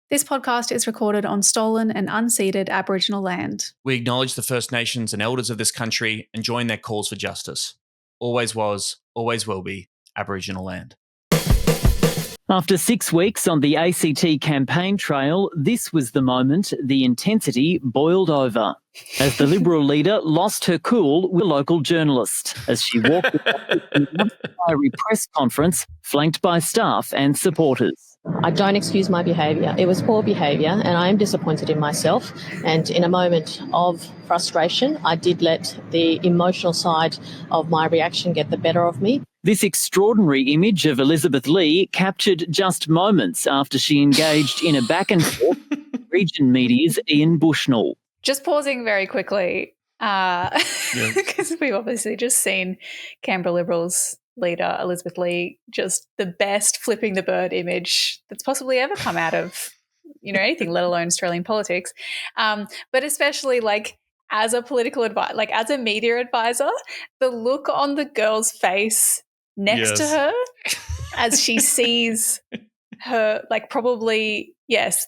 This podcast is recorded on stolen and unceded Aboriginal land. We acknowledge the First Nations and elders of this country and join their calls for justice. Always was, always will be Aboriginal land. After 6 weeks on the ACT campaign trail, this was the moment the intensity boiled over as the Liberal leader lost her cool with a local journalist as she walked to an fiery press conference flanked by staff and supporters. I don't excuse my behaviour. It was poor behaviour and I am disappointed in myself. And in a moment of frustration, I did let the emotional side of my reaction get the better of me. This extraordinary image of Elizabeth Lee captured just moments after she engaged in a back and forth with region media's Ian Bushnell. Just pausing very quickly, because we've obviously just seen Canberra Liberals leader Elizabeth Lee, just the best flipping the bird image that's possibly ever come out of, anything, let alone Australian politics. But especially as a political advisor, as a media advisor, the look on the girl's face next to her as she sees her,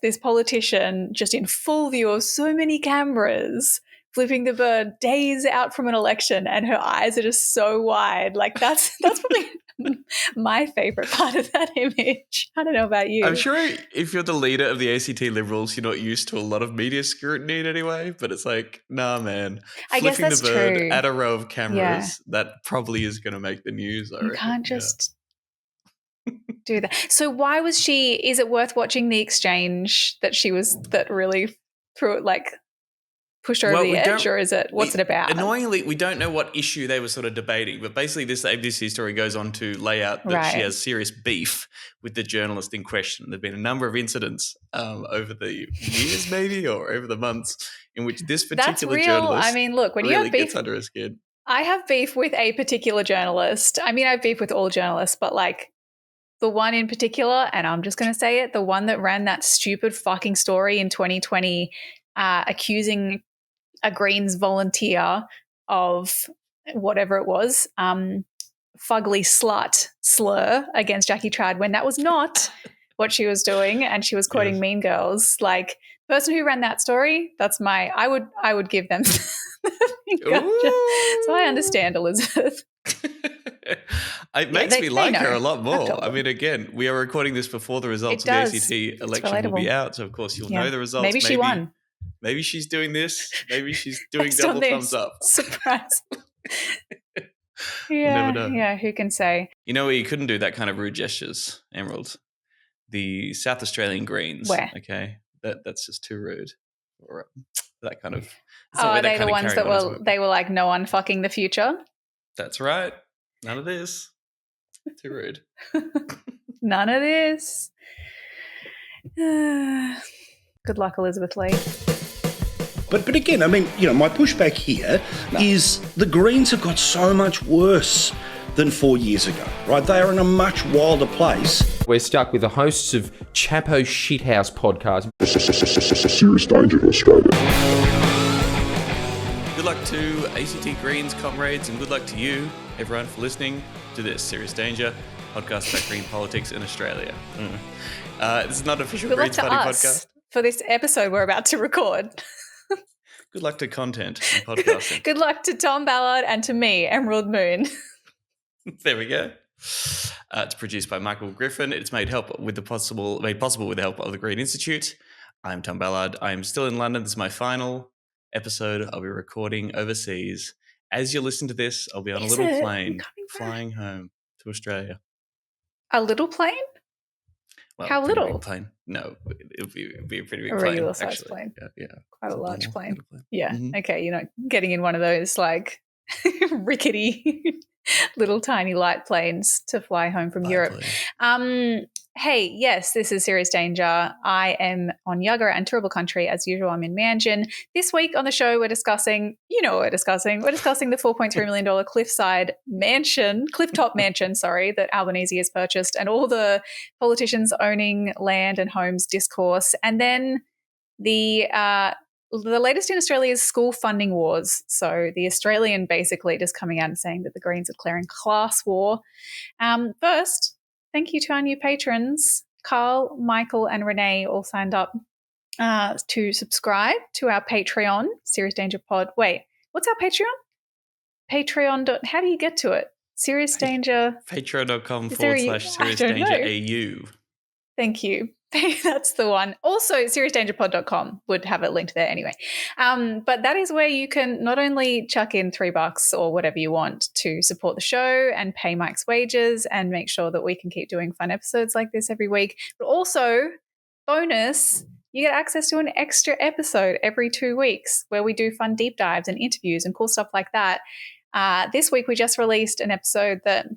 this politician just in full view of so many cameras flipping the bird days out from an election, and her eyes are just so wide. That's probably my favourite part of that image. I don't know about you. I'm sure if you're the leader of the ACT Liberals, you're not used to a lot of media scrutiny in any way, but it's nah, man. I guess that's Flipping the bird true. at a row of cameras, that probably is going to make the news, I reckon. You can't just do that. So why was is it worth watching the exchange that really threw it pushed her over the edge, or is it, what's it about? Annoyingly, we don't know what issue they were sort of debating, but basically this ABC story goes on to lay out that she has serious beef with the journalist in question. There have been a number of incidents over the years maybe or over the months in which this particular journalist look, when you have beef, gets under her skin. I have beef with a particular journalist. I have beef with all journalists, but the one in particular, and I'm just going to say it, the one that ran that stupid fucking story in 2020 accusing a Greens volunteer of whatever it was, fugly slut slur against Jackie Trad, when that was not what she was doing, and she was quoting Mean Girls. The person who ran that story, that's I would give them. So I understand Elizabeth. It makes me like her a lot more. Again, we are recording this before the results of the ACT election will be out, so of course you'll know the results. Maybe she won. Maybe she's doing this. Maybe she's doing double thumbs up. Surprise. We'll never know. Yeah, who can say? You know where you couldn't do that kind of rude gestures, Emerald? The South Australian Greens. Where? Okay. That's just too rude. Or that kind of... Are they the ones that were like, no one fucking the future? That's right. None of this. Too rude. None of this. Good luck, Elizabeth Lee. But again, my pushback here is the Greens have got so much worse than 4 years ago, right? They are in a much wilder place. We're stuck with the hosts of Chapo Shithouse podcast. Serious danger to Australia. Good luck to ACT Greens comrades, and good luck to you, everyone, for listening to this Serious Danger podcast about green politics in Australia. This is not an official Greens Party podcast. For this episode we're about to record. Good luck to content and podcasting. Good luck to Tom Ballard and to me, Emerald Moon. There we go. It's produced by Michael Griffin. It's made possible with the help of the Green Institute. I'm Tom Ballard. I'm still in London. This is my final episode. I'll be recording overseas. As you listen to this, I'll be on a little plane flying home to Australia. A little plane? Well, how little? Big plane. No, it'll be a pretty big plane. A regular size plane. Yeah. Quite a large plane. Yeah. Mm-hmm. Okay, you're not getting in one of those rickety little tiny light planes to fly home from Europe. Hey, yes, this is Serious Danger. I am on Yugara and Turrbal Country. As usual, I'm in Mansion. This week on the show, we're discussing, We're discussing the $4.3 million cliffside mansion, clifftop mansion, that Albanese has purchased, and all the politicians owning land and homes discourse. And then the latest in Australia's school funding wars. So the Australian basically just coming out and saying that the Greens are declaring class war. First, thank you to our new patrons, Carl, Michael, and Renee all signed up to subscribe to our Patreon, Serious Danger Pod. Wait, what's our Patreon? Patreon. How do you get to it? Serious Danger. Patreon.com/Serious Danger AU. Thank you. That's the one. Also, seriousdangerpod.com would have it linked there anyway. But that is where you can not only chuck in $3 or whatever you want to support the show and pay Mike's wages and make sure that we can keep doing fun episodes like this every week, but also, bonus, you get access to an extra episode every 2 weeks where we do fun deep dives and interviews and cool stuff like that. This week, we just released an episode that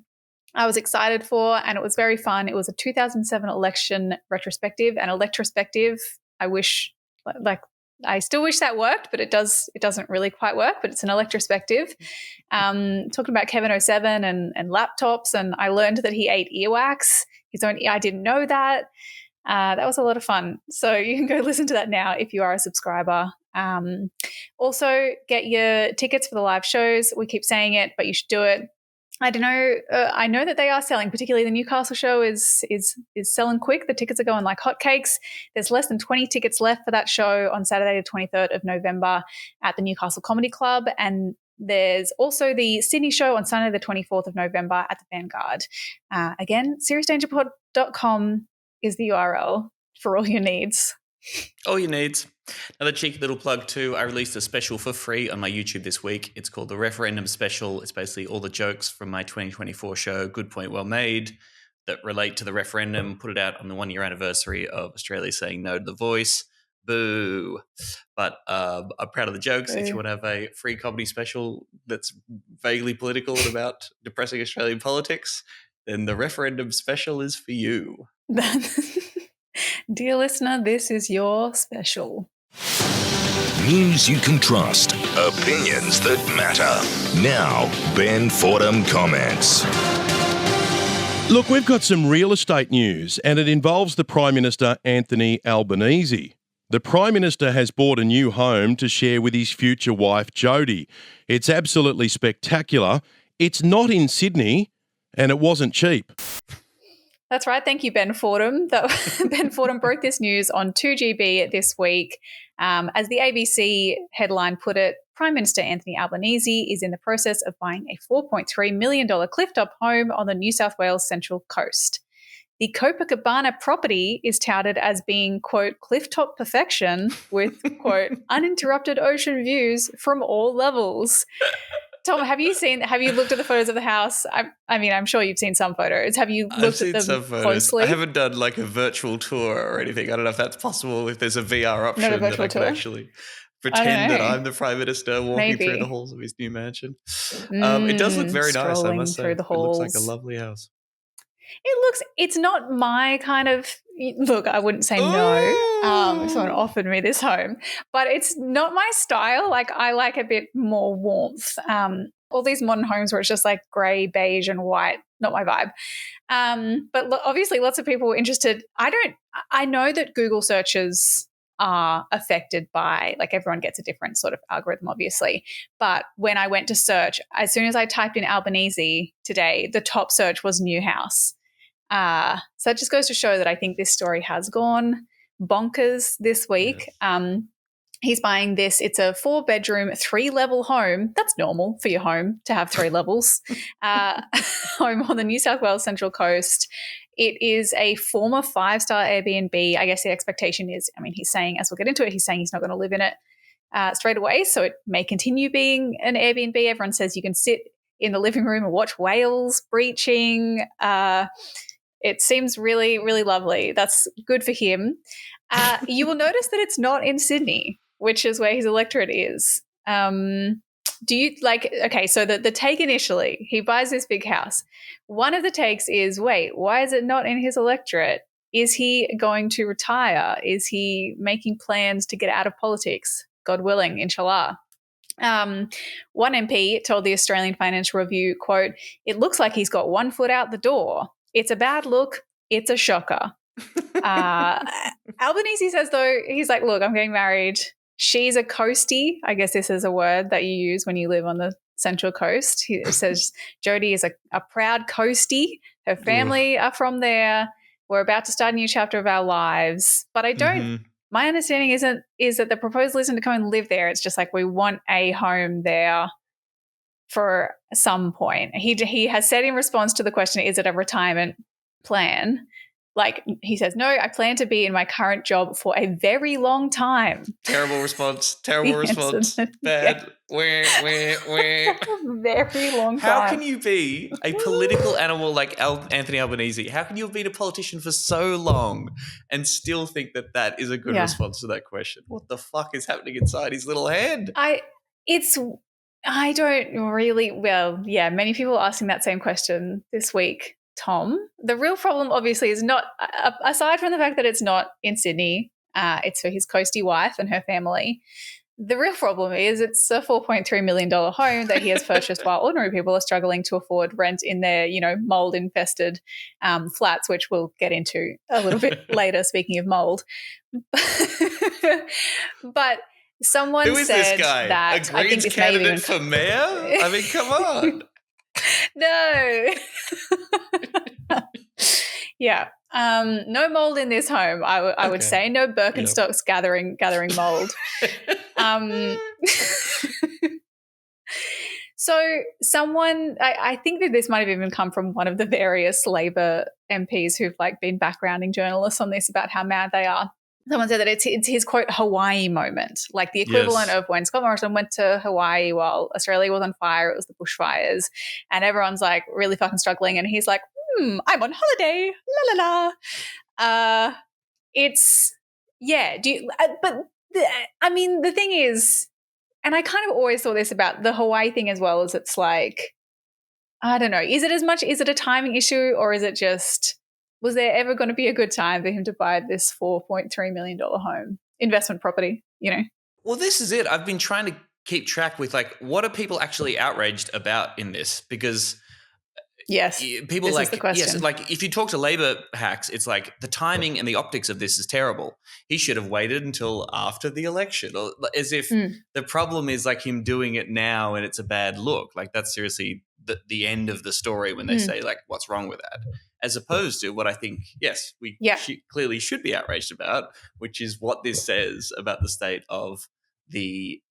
I was excited for, and it was very fun. It was a 2007 election retrospective, and electrospective. I still wish that worked, but it doesn't really quite work, but it's an electrospective. Talking about Kevin 07 and laptops, and I learned that he ate earwax. I didn't know that. That was a lot of fun. So you can go listen to that now if you are a subscriber. Also, get your tickets for the live shows. We keep saying it, but you should do it. I don't know. I know that they are selling, particularly the Newcastle show is selling quick. The tickets are going like hotcakes. There's less than 20 tickets left for that show on Saturday, the 23rd of November at the Newcastle Comedy Club. And there's also the Sydney show on Sunday, the 24th of November at the Vanguard. Again, seriousdangerpod.com is the URL for all your needs. All your needs. Another cheeky little plug too. I released a special for free on my YouTube this week. It's called the Referendum Special. It's basically all the jokes from my 2024 show, Good Point Well Made, that relate to the referendum. Put it out on the 1-year anniversary of Australia saying no to the voice. Boo. But I'm proud of the jokes. If you want to have a free comedy special that's vaguely political and about depressing Australian politics, then the Referendum Special is for you. Dear listener, this is your special. News you can trust. Opinions that matter. Now, Ben Fordham comments. Look, we've got some real estate news, and it involves the Prime Minister, Anthony Albanese. The Prime Minister has bought a new home to share with his future wife, Jodie. It's absolutely spectacular. It's not in Sydney, and it wasn't cheap. That's right. Thank you, Ben Fordham. Ben Fordham broke this news on 2GB this week. As the ABC headline put it, Prime Minister Anthony Albanese is in the process of buying a $4.3 million clifftop home on the New South Wales Central Coast. The Copacabana property is touted as being, quote, clifftop perfection with, quote, uninterrupted ocean views from all levels. Tom, have you looked at the photos of the house? I mean, I'm sure you've seen some photos. Have you looked at them closely? I haven't done like a virtual tour or anything. I don't know if that's possible, if there's a VR option that I can actually pretend that I'm the Prime Minister walking through the halls of his new mansion. It does look very nice, I must say. It looks like a lovely house. It's not my kind of, look, I wouldn't say no if someone offered me this home, but it's not my style. Like, I like a bit more warmth. All these modern homes where it's just like grey, beige and white, not my vibe. But obviously lots of people were interested. I know that Google searches are affected by, like, everyone gets a different sort of algorithm, obviously. But when I went to search, as soon as I typed in Albanese today, the top search was new house. So it just goes to show that I think this story has gone bonkers this week. Yes. He's buying this. It's a 4-bedroom, 3-level home. That's normal for your home to have 3 levels. Home on the New South Wales Central Coast. It is a former 5-star Airbnb. I guess the expectation is, he's saying, as we'll get into it, he's saying he's not going to live in it straight away. So it may continue being an Airbnb. Everyone says you can sit in the living room and watch whales breaching. It seems really, really lovely. That's good for him. You will notice that it's not in Sydney, which is where his electorate is. Do you so the take initially, he buys this big house. One of the takes is, wait, why is it not in his electorate? Is he going to retire? Is he making plans to get out of politics? God willing, inshallah. One MP told the Australian Financial Review, quote, "It looks like he's got one foot out the door. It's a bad look. It's a shocker." Albanese says, though, he's like, look, I'm getting married. She's a coastie. I guess this is a word that you use when you live on the Central Coast. He says Jodie is a proud coastie. Her family are from there. We're about to start a new chapter of our lives. But I don't, my understanding is that the proposal isn't to come and live there. It's just like we want a home there for some point. He has said in response to the question, is it a retirement plan? Like he says, no, I plan to be in my current job for a very long time. Terrible response. Terrible response. Bad. Very long time. How can you be a political animal like Anthony Albanese? How can you have been a politician for so long and still think that that is a good response to that question? What the fuck is happening inside his little head? I don't really, many people are asking that same question this week, Tom. The real problem obviously is not, aside from the fact that it's not in Sydney, it's for his coastie wife and her family. The real problem is it's a $4.3 million home that he has purchased while ordinary people are struggling to afford rent in their, mold-infested flats, which we'll get into a little bit later, speaking of mold. But someone Who is said this guy? that A Greens candidate for mayor? I mean, come on. No. Yeah. No mold in this home, I would say. No Birkenstocks gathering mold. So someone, I think that this might have even come from one of the various Labor MPs who've been backgrounding journalists on this about how mad they are. Someone said that it's his, quote, Hawaii moment, like the equivalent of when Scott Morrison went to Hawaii while Australia was on fire. It was the bushfires and everyone's really fucking struggling. And he's like, I'm on holiday, la la la. The thing is, and I kind of always thought this about the Hawaii thing as well, is it's like, I don't know, is it a timing issue or is it just, was there ever going to be a good time for him to buy this $4.3 million home investment property, Well, this is it. I've been trying to keep track with what are people actually outraged about in this? Because people this is the question. Yes, if you talk to Labor hacks, it's like the timing and the optics of this is terrible. He should have waited until after the election, or as if the problem is him doing it now and it's a bad look. That's seriously the end of the story when they say what's wrong with that, as opposed to what I think we clearly should be outraged about, which is what this says about the state of the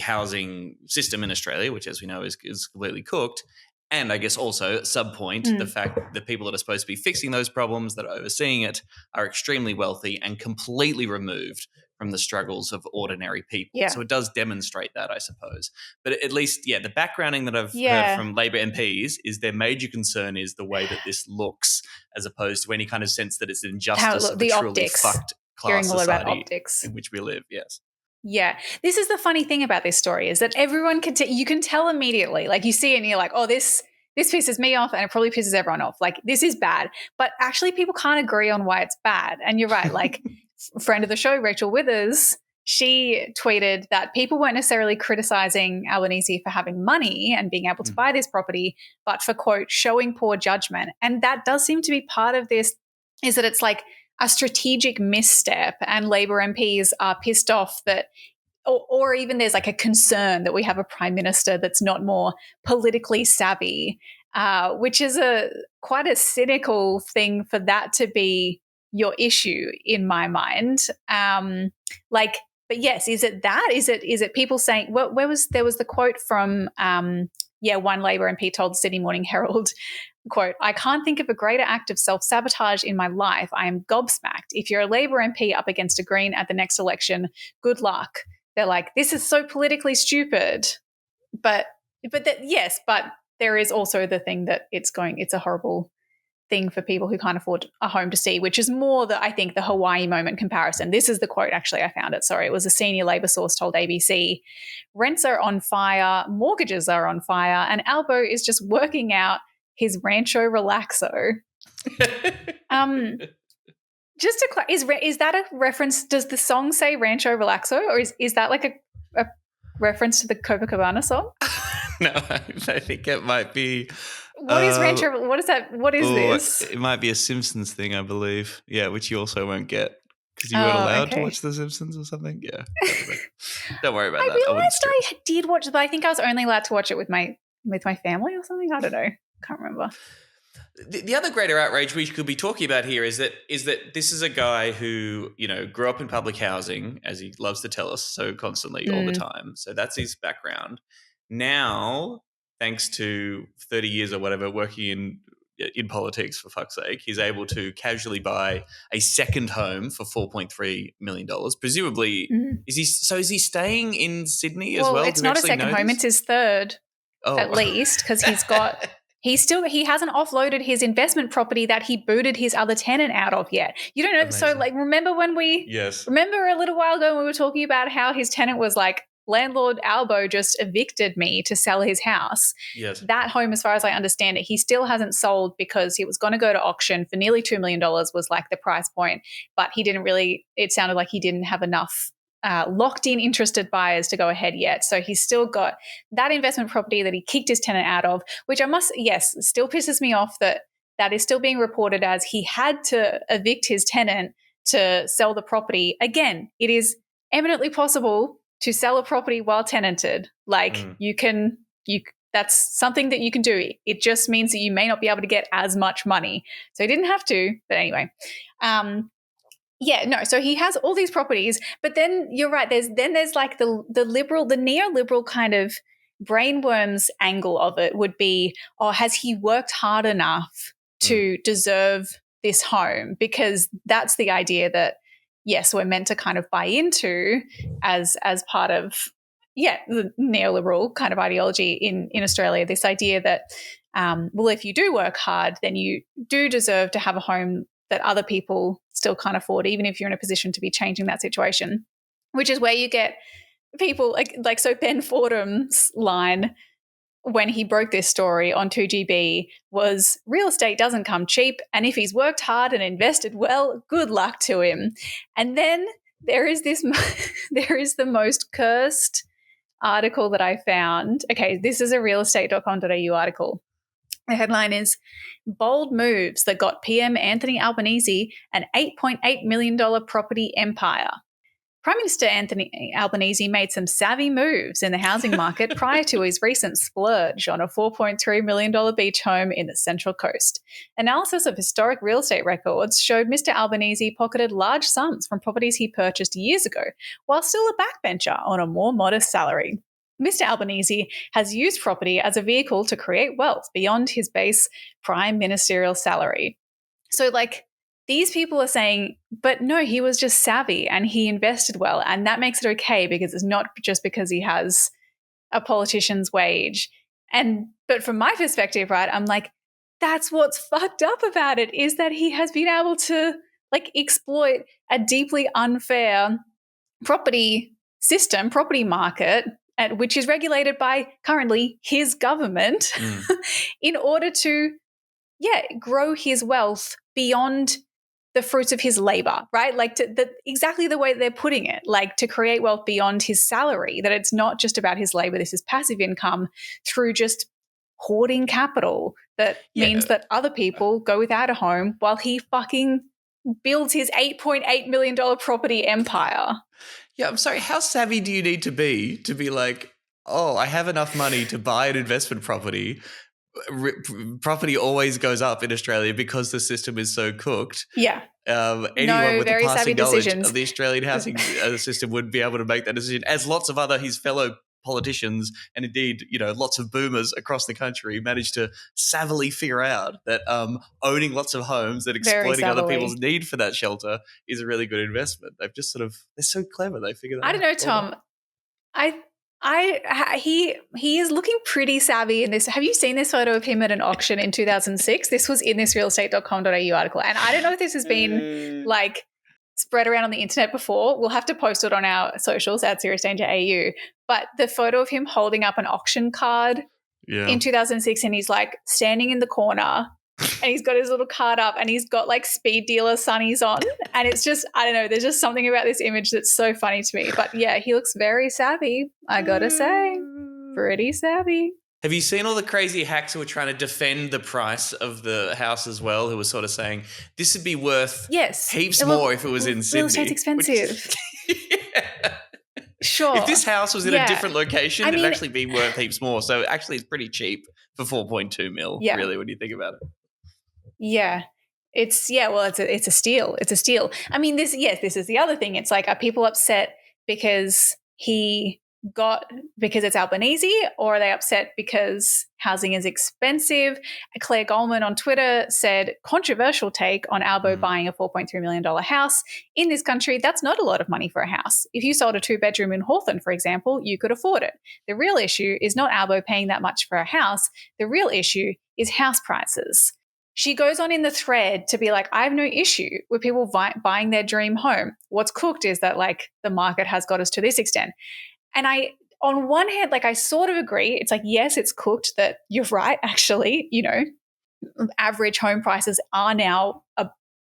housing system in Australia, which, as we know, is completely cooked. And I guess also subpoint the fact that the people that are supposed to be fixing those problems, that are overseeing it, are extremely wealthy and completely removed from the struggles of ordinary people. Yeah. So it does demonstrate that, I suppose. But at least, the backgrounding that I've heard from Labor MPs is their major concern is the way that this looks, as opposed to any kind of sense that it's an injustice of the truly optics. Fucked Hearing class a lot about society optics. in which we live, yes. Yeah. This is the funny thing about this story is that everyone you can tell immediately. You see it and you're like, oh, this pisses me off and it probably pisses everyone off. This is bad. But actually people can't agree on why it's bad. And you're right. Friend of the show, Rachel Withers, she tweeted that people weren't necessarily criticizing Albanese for having money and being able to buy this property, but for, quote, showing poor judgment. And that does seem to be part of this, is that it's a strategic misstep and Labor MPs are pissed off that, or even there's a concern that we have a prime minister that's not more politically savvy, which is quite a cynical thing for that to be your issue in my mind. But yes, is it that? Is it people saying, there was the quote from, one Labor MP told the Sydney Morning Herald, quote, I can't think of a greater act of self-sabotage in my life. I am gobsmacked. If you're a Labor MP up against a Green at the next election, good luck. They're like, this is so politically stupid. But there is also the thing that it's a horrible thing for people who can't afford a home to see, which is more I think the Hawaii moment comparison. This is the quote, actually, I found it. Sorry, it was a senior Labor source told ABC, rents are on fire, mortgages are on fire, and Albo is just working out his Rancho Relaxo. Just to is that a reference? Does the song say Rancho Relaxo, or is that a reference to the Copacabana song? No, I think it might be. What is Rancho? What is that? What is this? It might be a Simpsons thing, I believe. Yeah, which you also won't get because you weren't allowed to watch The Simpsons or something. Yeah, don't worry about that. I realized I did watch it, but I think I was only allowed to watch it with my family or something. I don't know. Can't remember. The other greater outrage we could be talking about here is that this is a guy who, grew up in public housing, as he loves to tell us so constantly all the time. So that's his background. Now, thanks to 30 years or whatever working in politics, for fuck's sake, he's able to casually buy a second home for $4.3 million. Presumably, is he staying in Sydney as well? It's not a second home; it's his third, at least, because he's got. He hasn't offloaded his investment property that he booted his other tenant out of yet. You don't know. Amazing. So, remember when remember a little while ago when we were talking about how his tenant was like, Landlord Albo just evicted me to sell his house. Yes. That home, as far as I understand it, he still hasn't sold because he was going to go to auction for nearly $2 million was like the price point, but it sounded like he didn't have enough locked in interested buyers to go ahead yet. So he's still got that investment property that he kicked his tenant out of, which still pisses me off that is still being reported as he had to evict his tenant to sell the property. Again, it is eminently possible to sell a property while tenanted. That's something that you can do. It just means that you may not be able to get as much money. So he didn't have to, but anyway. So he has all these properties, but then you're right. There's like the neoliberal kind of brainworms angle of it would be, has he worked hard enough to deserve this home? Because that's the idea that, yes, we're meant to kind of buy into as part of, the neoliberal kind of ideology in Australia, this idea that, if you do work hard, then you do deserve to have a home that other people still can't afford, even if you're in a position to be changing that situation, which is where you get people so Ben Fordham's line when he broke this story on 2GB was, real estate doesn't come cheap, and if he's worked hard and invested well, good luck to him. And then there is the most cursed article that I found. Okay, this is a realestate.com.au article. The headline is, bold moves that got PM Anthony Albanese an $8.8 million property empire. Prime Minister Anthony Albanese made some savvy moves in the housing market prior to his recent splurge on a $4.3 million beach home in the Central Coast. Analysis of historic real estate records showed Mr. Albanese pocketed large sums from properties he purchased years ago, while still a backbencher on a more modest salary. Mr. Albanese has used property as a vehicle to create wealth beyond his base prime ministerial salary. So, these people are saying, but no, he was just savvy and he invested well, and that makes it okay because it's not just because he has a politician's wage. But from my perspective, right, I'm like, that's what's fucked up about it, is that he has been able to exploit a deeply unfair property system, property market, which is regulated by currently his government, in order to, grow his wealth beyond the fruits of his labor, right? Exactly the way they're putting it, to create wealth beyond his salary, that it's not just about his labor. This is passive income through just hoarding capital that means that other people go without a home while he fucking builds his $8.8 million property empire. Yeah, I'm sorry. How savvy do you need to be like, oh, I have enough money to buy an investment property. Property always goes up in Australia because the system is so cooked. Yeah. Anyone with the passing knowledge of the Australian housing system would be able to make that decision, as lots of his fellow politicians and indeed, lots of boomers across the country managed to savvily figure out that owning lots of homes and exploiting other people's need for that shelter is a really good investment. They've just they're so clever. They figure that out. I don't know, Tom. He is looking pretty savvy in this. Have you seen this photo of him at an auction in 2006? This was in this realestate.com.au article. And I don't know if this has been spread around on the internet before. We'll have to post it on our socials at Serious Danger AU. But the photo of him holding up an auction card in 2006, and he's standing in the corner and he's got his little card up and he's got speed dealer sunnies on. And it's just, I don't know, there's just something about this image that's so funny to me. But yeah, he looks very savvy, I gotta say. Pretty savvy. Have you seen all the crazy hacks who were trying to defend the price of the house as well, who were sort of saying this would be worth heaps more if it was in Sydney? Real estate's expensive. Sure. If this house was in a different location, it'd actually be worth heaps more. So actually it's pretty cheap for 4.2 mil, really, when you think about it. Yeah. It's a steal. It's a steal. I mean, this is the other thing. It's like, are people upset because because it's Albanese, or are they upset because housing is expensive? Claire Goldman on Twitter said, controversial take on Albo buying a $4.3 million house. In this country, that's not a lot of money for a house. If you sold a 2-bedroom in Hawthorne, for example, you could afford it. The real issue is not Albo paying that much for a house. The real issue is house prices. She goes on in the thread to be like, I have no issue with people buying their dream home. What's cooked is that like the market has got us to this extent. And on one hand, like I sort of agree. It's like, yes, it's cooked that you're right. Actually, average home prices are now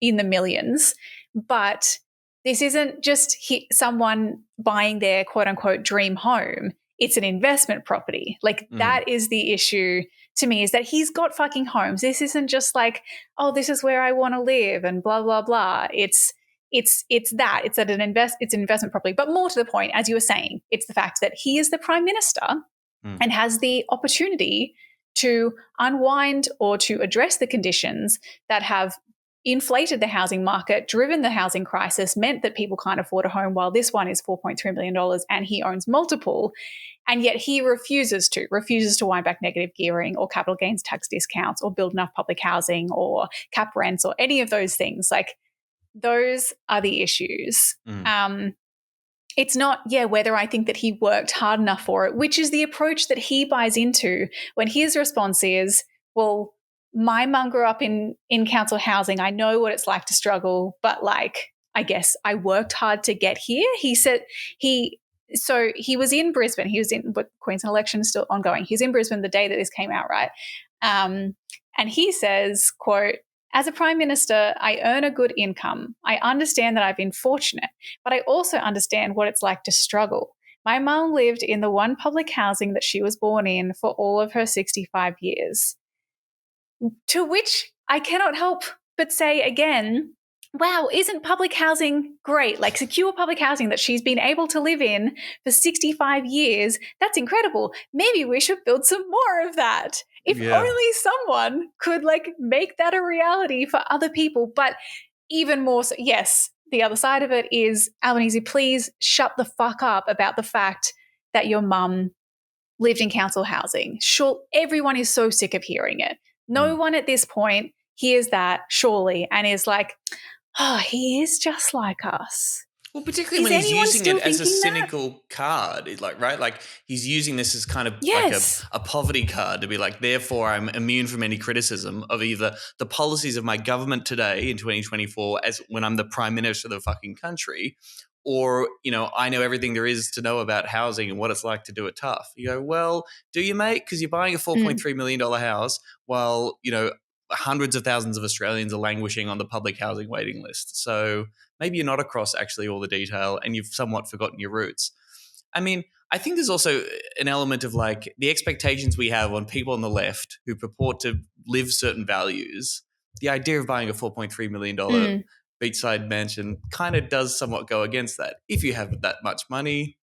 in the millions, but this isn't just someone buying their quote unquote dream home. It's an investment property. Like that is the issue to me, is that he's got fucking homes. This isn't just like, oh, this is where I want to live and blah, blah, blah. It's that. It's an investment property. But more to the point, as you were saying, it's the fact that he is the Prime Minister and has the opportunity to unwind or to address the conditions that have inflated the housing market, driven the housing crisis, meant that people can't afford a home, while this one is $4.3 million and he owns multiple. And yet he refuses to wind back negative gearing or capital gains tax discounts or build enough public housing or cap rents or any of those things. Like, those are the issues. It's not, whether I think that he worked hard enough for it, which is the approach that he buys into when his response is, well, my mum grew up in council housing. I know what it's like to struggle, but like, I guess I worked hard to get here. He said he was in Brisbane. He was but Queensland election is still ongoing. He was in Brisbane the day that this came out, right? And he says, quote, as a Prime Minister, I earn a good income. I understand that I've been fortunate, but I also understand what it's like to struggle. My mum lived in the one public housing that she was born in for all of her 65 years. To which I cannot help but say again, wow, isn't public housing great? Like secure public housing that she's been able to live in for 65 years. That's incredible. Maybe we should build some more of that. If only someone could like make that a reality for other people. But even more so, yes, the other side of it is, Albanese, please shut the fuck up about the fact that your mum lived in council housing. Sure, everyone is so sick of hearing it. No one at this point hears that, surely, and is like, oh, he is just like us. Well, particularly when he's using it as a cynical card, like, right? Like he's using this as kind of like a poverty card to be like, therefore I'm immune from any criticism of either the policies of my government today in 2024 as when I'm the Prime Minister of the fucking country, or, I know everything there is to know about housing and what it's like to do it tough. You go, well, do you, mate? Because you're buying a $4.3 million house while, hundreds of thousands of Australians are languishing on the public housing waiting list. So maybe you're not across actually all the detail and you've somewhat forgotten your roots. I mean, I think there's also an element of like the expectations we have on people on the left who purport to live certain values. The idea of buying a $4.3 million beachside mansion kind of does somewhat go against that. If you have that much money,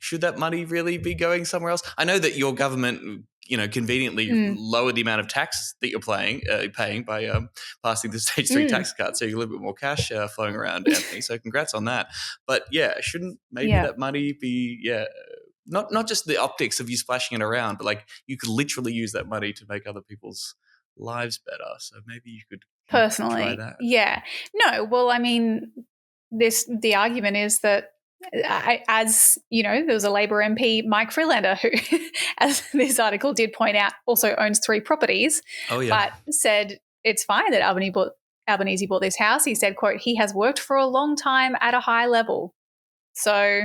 should that money really be going somewhere else? I know that your government, conveniently lowered the amount of tax that you're paying by passing the stage 3 tax cut, so you get a little bit more cash flowing around, Anthony. So congrats on that. But shouldn't maybe that money be not just the optics of you splashing it around, but like you could literally use that money to make other people's lives better. So maybe you could personally try that. Yeah. No. Well, I mean, the argument is that. As you know, there was a Labor MP, Mike Freelander, who, as this article did point out, also owns 3 properties, but said it's fine that Albanese bought this house. He said, quote, he has worked for a long time at a high level. So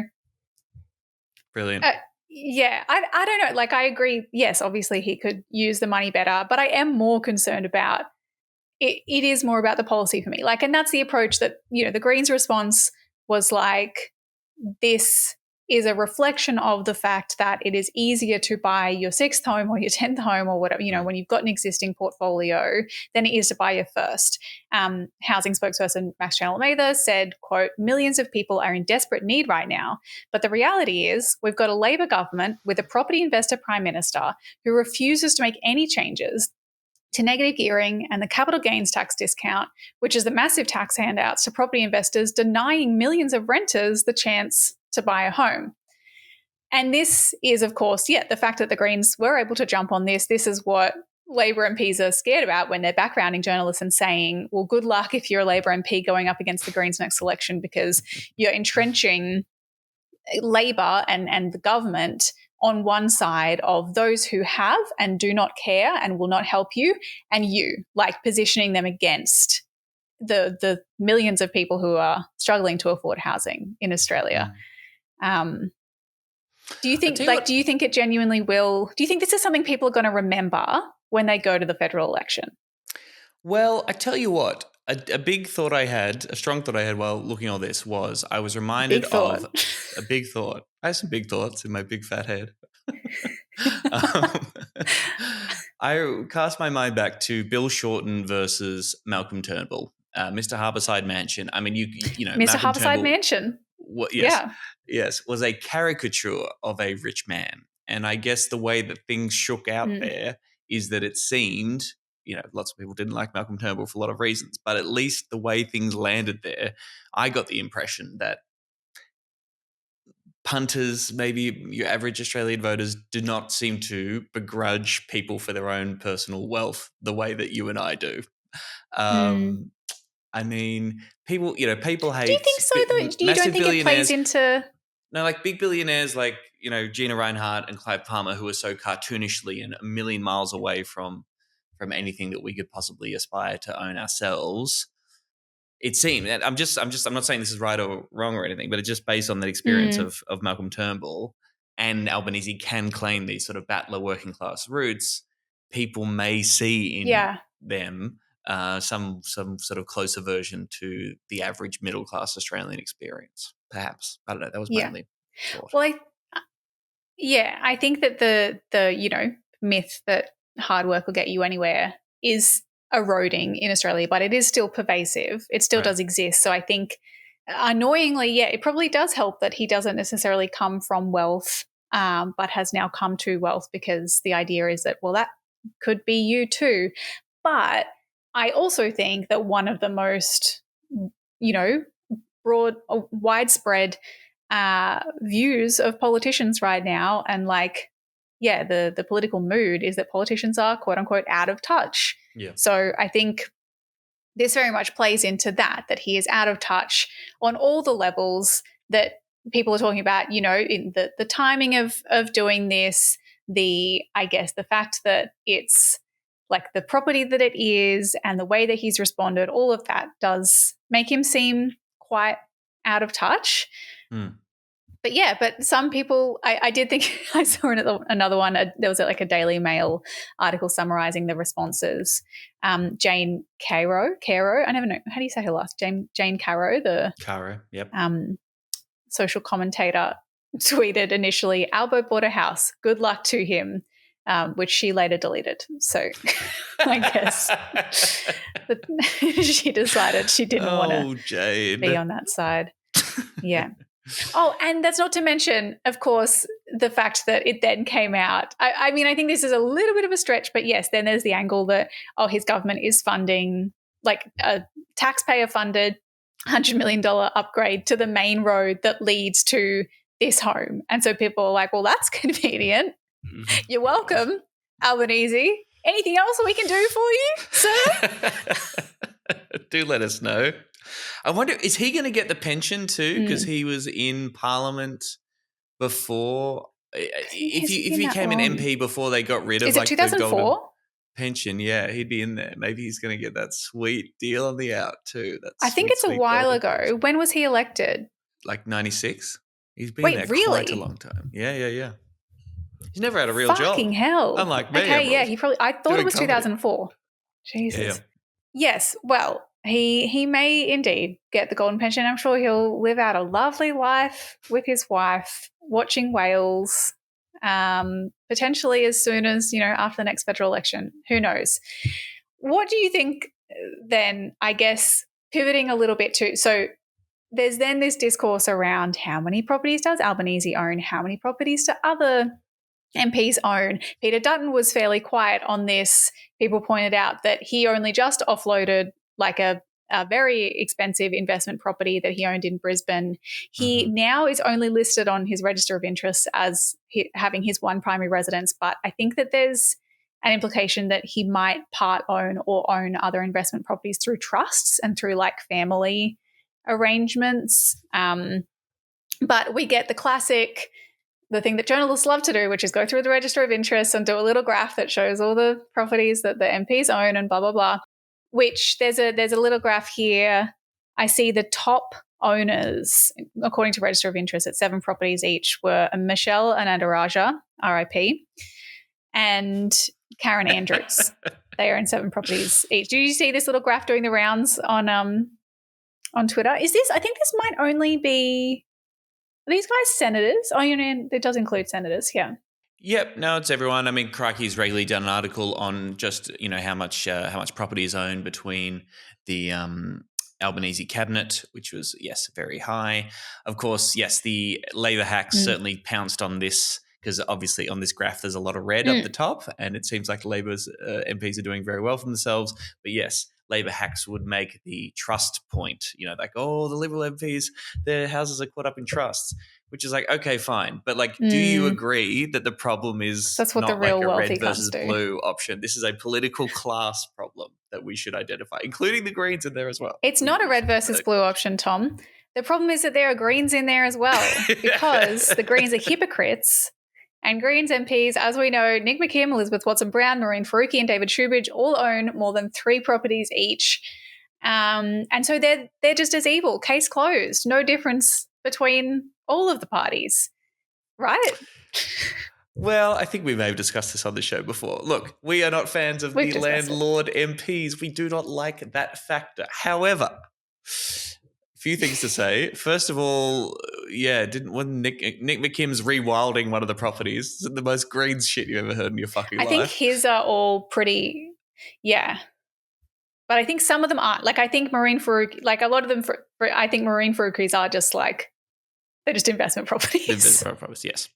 brilliant. I don't know. Like, I agree. Yes, obviously he could use the money better, but I am more concerned about it. It is more about the policy for me. Like, and that's the approach that, the Greens' response was like, this is a reflection of the fact that it is easier to buy your 6th home or your 10th home or whatever, when you've got an existing portfolio, than it is to buy your first. Housing spokesperson Max Chanel-Mather said, quote, millions of people are in desperate need right now. But the reality is we've got a Labor government with a property investor Prime Minister who refuses to make any changes to negative gearing and the capital gains tax discount, which is the massive tax handouts to property investors, denying millions of renters the chance to buy a home. And this is, of course, the fact that the Greens were able to jump on this. This is what Labor MPs are scared about when they're backgrounding journalists and saying, well, good luck if you're a Labor MP going up against the Greens next election, because you're entrenching Labor and the government on one side of those who have and do not care and will not help you, and you, like positioning them against the millions of people who are struggling to afford housing in Australia. Do you think it genuinely will? Do you think this is something people are going to remember when they go to the federal election? Well, I tell you what, a big thought I had, a strong thought I had while looking at all this was I was reminded of a big thought. I have some big thoughts in my big fat head. I cast my mind back to Bill Shorten versus Malcolm Turnbull, Mr. Harborside Mansion. I mean, you know, Mr. Harborside Mansion. Yes, was a caricature of a rich man. And I guess the way that things shook out there is that it seemed, you know, lots of people didn't like Malcolm Turnbull for a lot of reasons, but at least the way things landed there, I got the impression that punters, maybe your average Australian voters, do not seem to begrudge people for their own personal wealth the way that you and I do. I mean, people hate. Do you think so, though? You don't think it plays into... No, like big billionaires like, you know, Gina Reinhardt and Clive Palmer, who are so cartoonishly and a million miles away from anything that we could possibly aspire to own ourselves. It seemed, and I'm not saying this is right or wrong or anything, but it's just based on the experience of Malcolm Turnbull, and Albanese can claim these sort of battler working class roots. People may see in them some sort of closer version to the average middle class Australian experience. Perhaps, I don't know. That was my only thought. Well, I think that the myth that hard work will get you anywhere is eroding in Australia, but it is still pervasive. It still does exist. So I think, annoyingly, it probably does help that he doesn't necessarily come from wealth, but has now come to wealth, because the idea is that, well, that could be you too. But I also think that one of the most, widespread views of politicians right now, and the political mood, is that politicians are quote unquote out of touch. Yeah. So I think this very much plays into that he is out of touch on all the levels that people are talking about, you know, in the timing of doing this, the fact that it's like the property that it is and the way that he's responded, all of that does make him seem quite out of touch. But some people, I did think I saw another one. There was a Daily Mail article summarising the responses. Jane Caro, I never know, how do you say her last? Jane Caro, social commentator, tweeted initially, Albo bought a house, good luck to him, which she later deleted. So I guess she decided she didn't want to be on that side. Yeah. Oh, and that's not to mention, of course, the fact that it then came out. I mean, I think this is a little bit of a stretch, but yes, then there's the angle that, his government is funding like a taxpayer-funded $100 million upgrade to the main road that leads to this home. And so people are like, well, that's convenient. You're welcome, Albanese. Anything else we can do for you, sir? Do let us know. I wonder, is he going to get the pension too? Because he was in Parliament before. If he became an MP before they got rid of the 2004 golden pension, he'd be in there. Maybe he's going to get that sweet deal on the out too. I think it's a while ago. When was he elected? Like 96. He's been there quite a long time. Yeah. He's never had a real job. Fucking hell. Unlike me. Okay, he probably. I thought it was 2004. Jesus. Yeah. Yes. Well, he may indeed get the golden pension. I'm sure he'll live out a lovely life with his wife, watching whales, potentially as soon as, after the next federal election. Who knows? What do you think then, I guess, pivoting a little bit to, so there's then this discourse around how many properties does Albanese own, how many properties do other MPs own. Peter Dutton was fairly quiet on this. People pointed out that he only just offloaded like a very expensive investment property that he owned in Brisbane. He now is only listed on his register of interests as having his one primary residence, but I think that there's an implication that he might part own or own other investment properties through trusts and through like family arrangements. But we get the classic, the thing that journalists love to do, which is go through the register of interests and do a little graph that shows all the properties that the MPs own and blah, blah, blah, which there's a little graph here. I see the top owners, according to register of interest, at 7 properties each were Michelle and Andaraja, RIP, and Karen Andrews. They own 7 properties each. Do you see this little graph doing the rounds on Twitter? Is this? I think this might only be. Are these guys senators? Oh, it does include senators. Yeah. Yep. No, it's everyone. I mean, Crikey's regularly done an article on just how much property is owned between the Albanese cabinet, which was very high. Of course, yes, the Labor hacks certainly pounced on this. Because obviously on this graph there's a lot of red up the top, and it seems like Labor's MPs are doing very well for themselves. But yes, Labor hacks would make the trust point, like, oh, the Liberal MPs, their houses are caught up in trusts, which is like, okay, fine. But like, do you agree that the problem is that's what not the real like a wealthy red versus do. blue option? This is a political class problem that we should identify, including the Greens in there as well. It's not a red versus blue option, Tom. The problem is that there are Greens in there as well, because the Greens are hypocrites. And Greens MPs, as we know, Nick McKim, Elizabeth Watson-Brown, Maureen Faruqi and David Shoebridge all own more than 3 properties each. And so they're just as evil. Case closed. No difference between all of the parties, right? Well, I think we may have discussed this on the show before. Look, we are not fans of the landlord MPs. We do not like that factor. However, few things to say. First of all, wasn't Nick McKim's rewilding one of the properties? Is it the most Greens shit you ever heard in your fucking life? I think his are all pretty, but I think some of them aren't. Like I think Maureen Faruqi, like a lot of them, I think Maureen Faruqi's are just like, they're just investment properties. Investment properties, yes.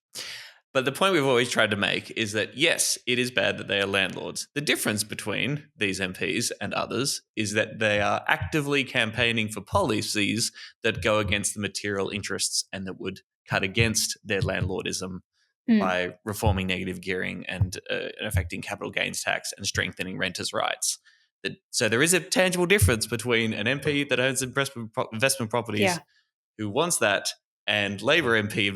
But the point we've always tried to make is that, yes, it is bad that they are landlords. The difference between these MPs and others is that they are actively campaigning for policies that go against the material interests and that would cut against their landlordism by reforming negative gearing and affecting capital gains tax and strengthening renters' rights. So there is a tangible difference between an MP that owns investment properties who wants that and Labor MP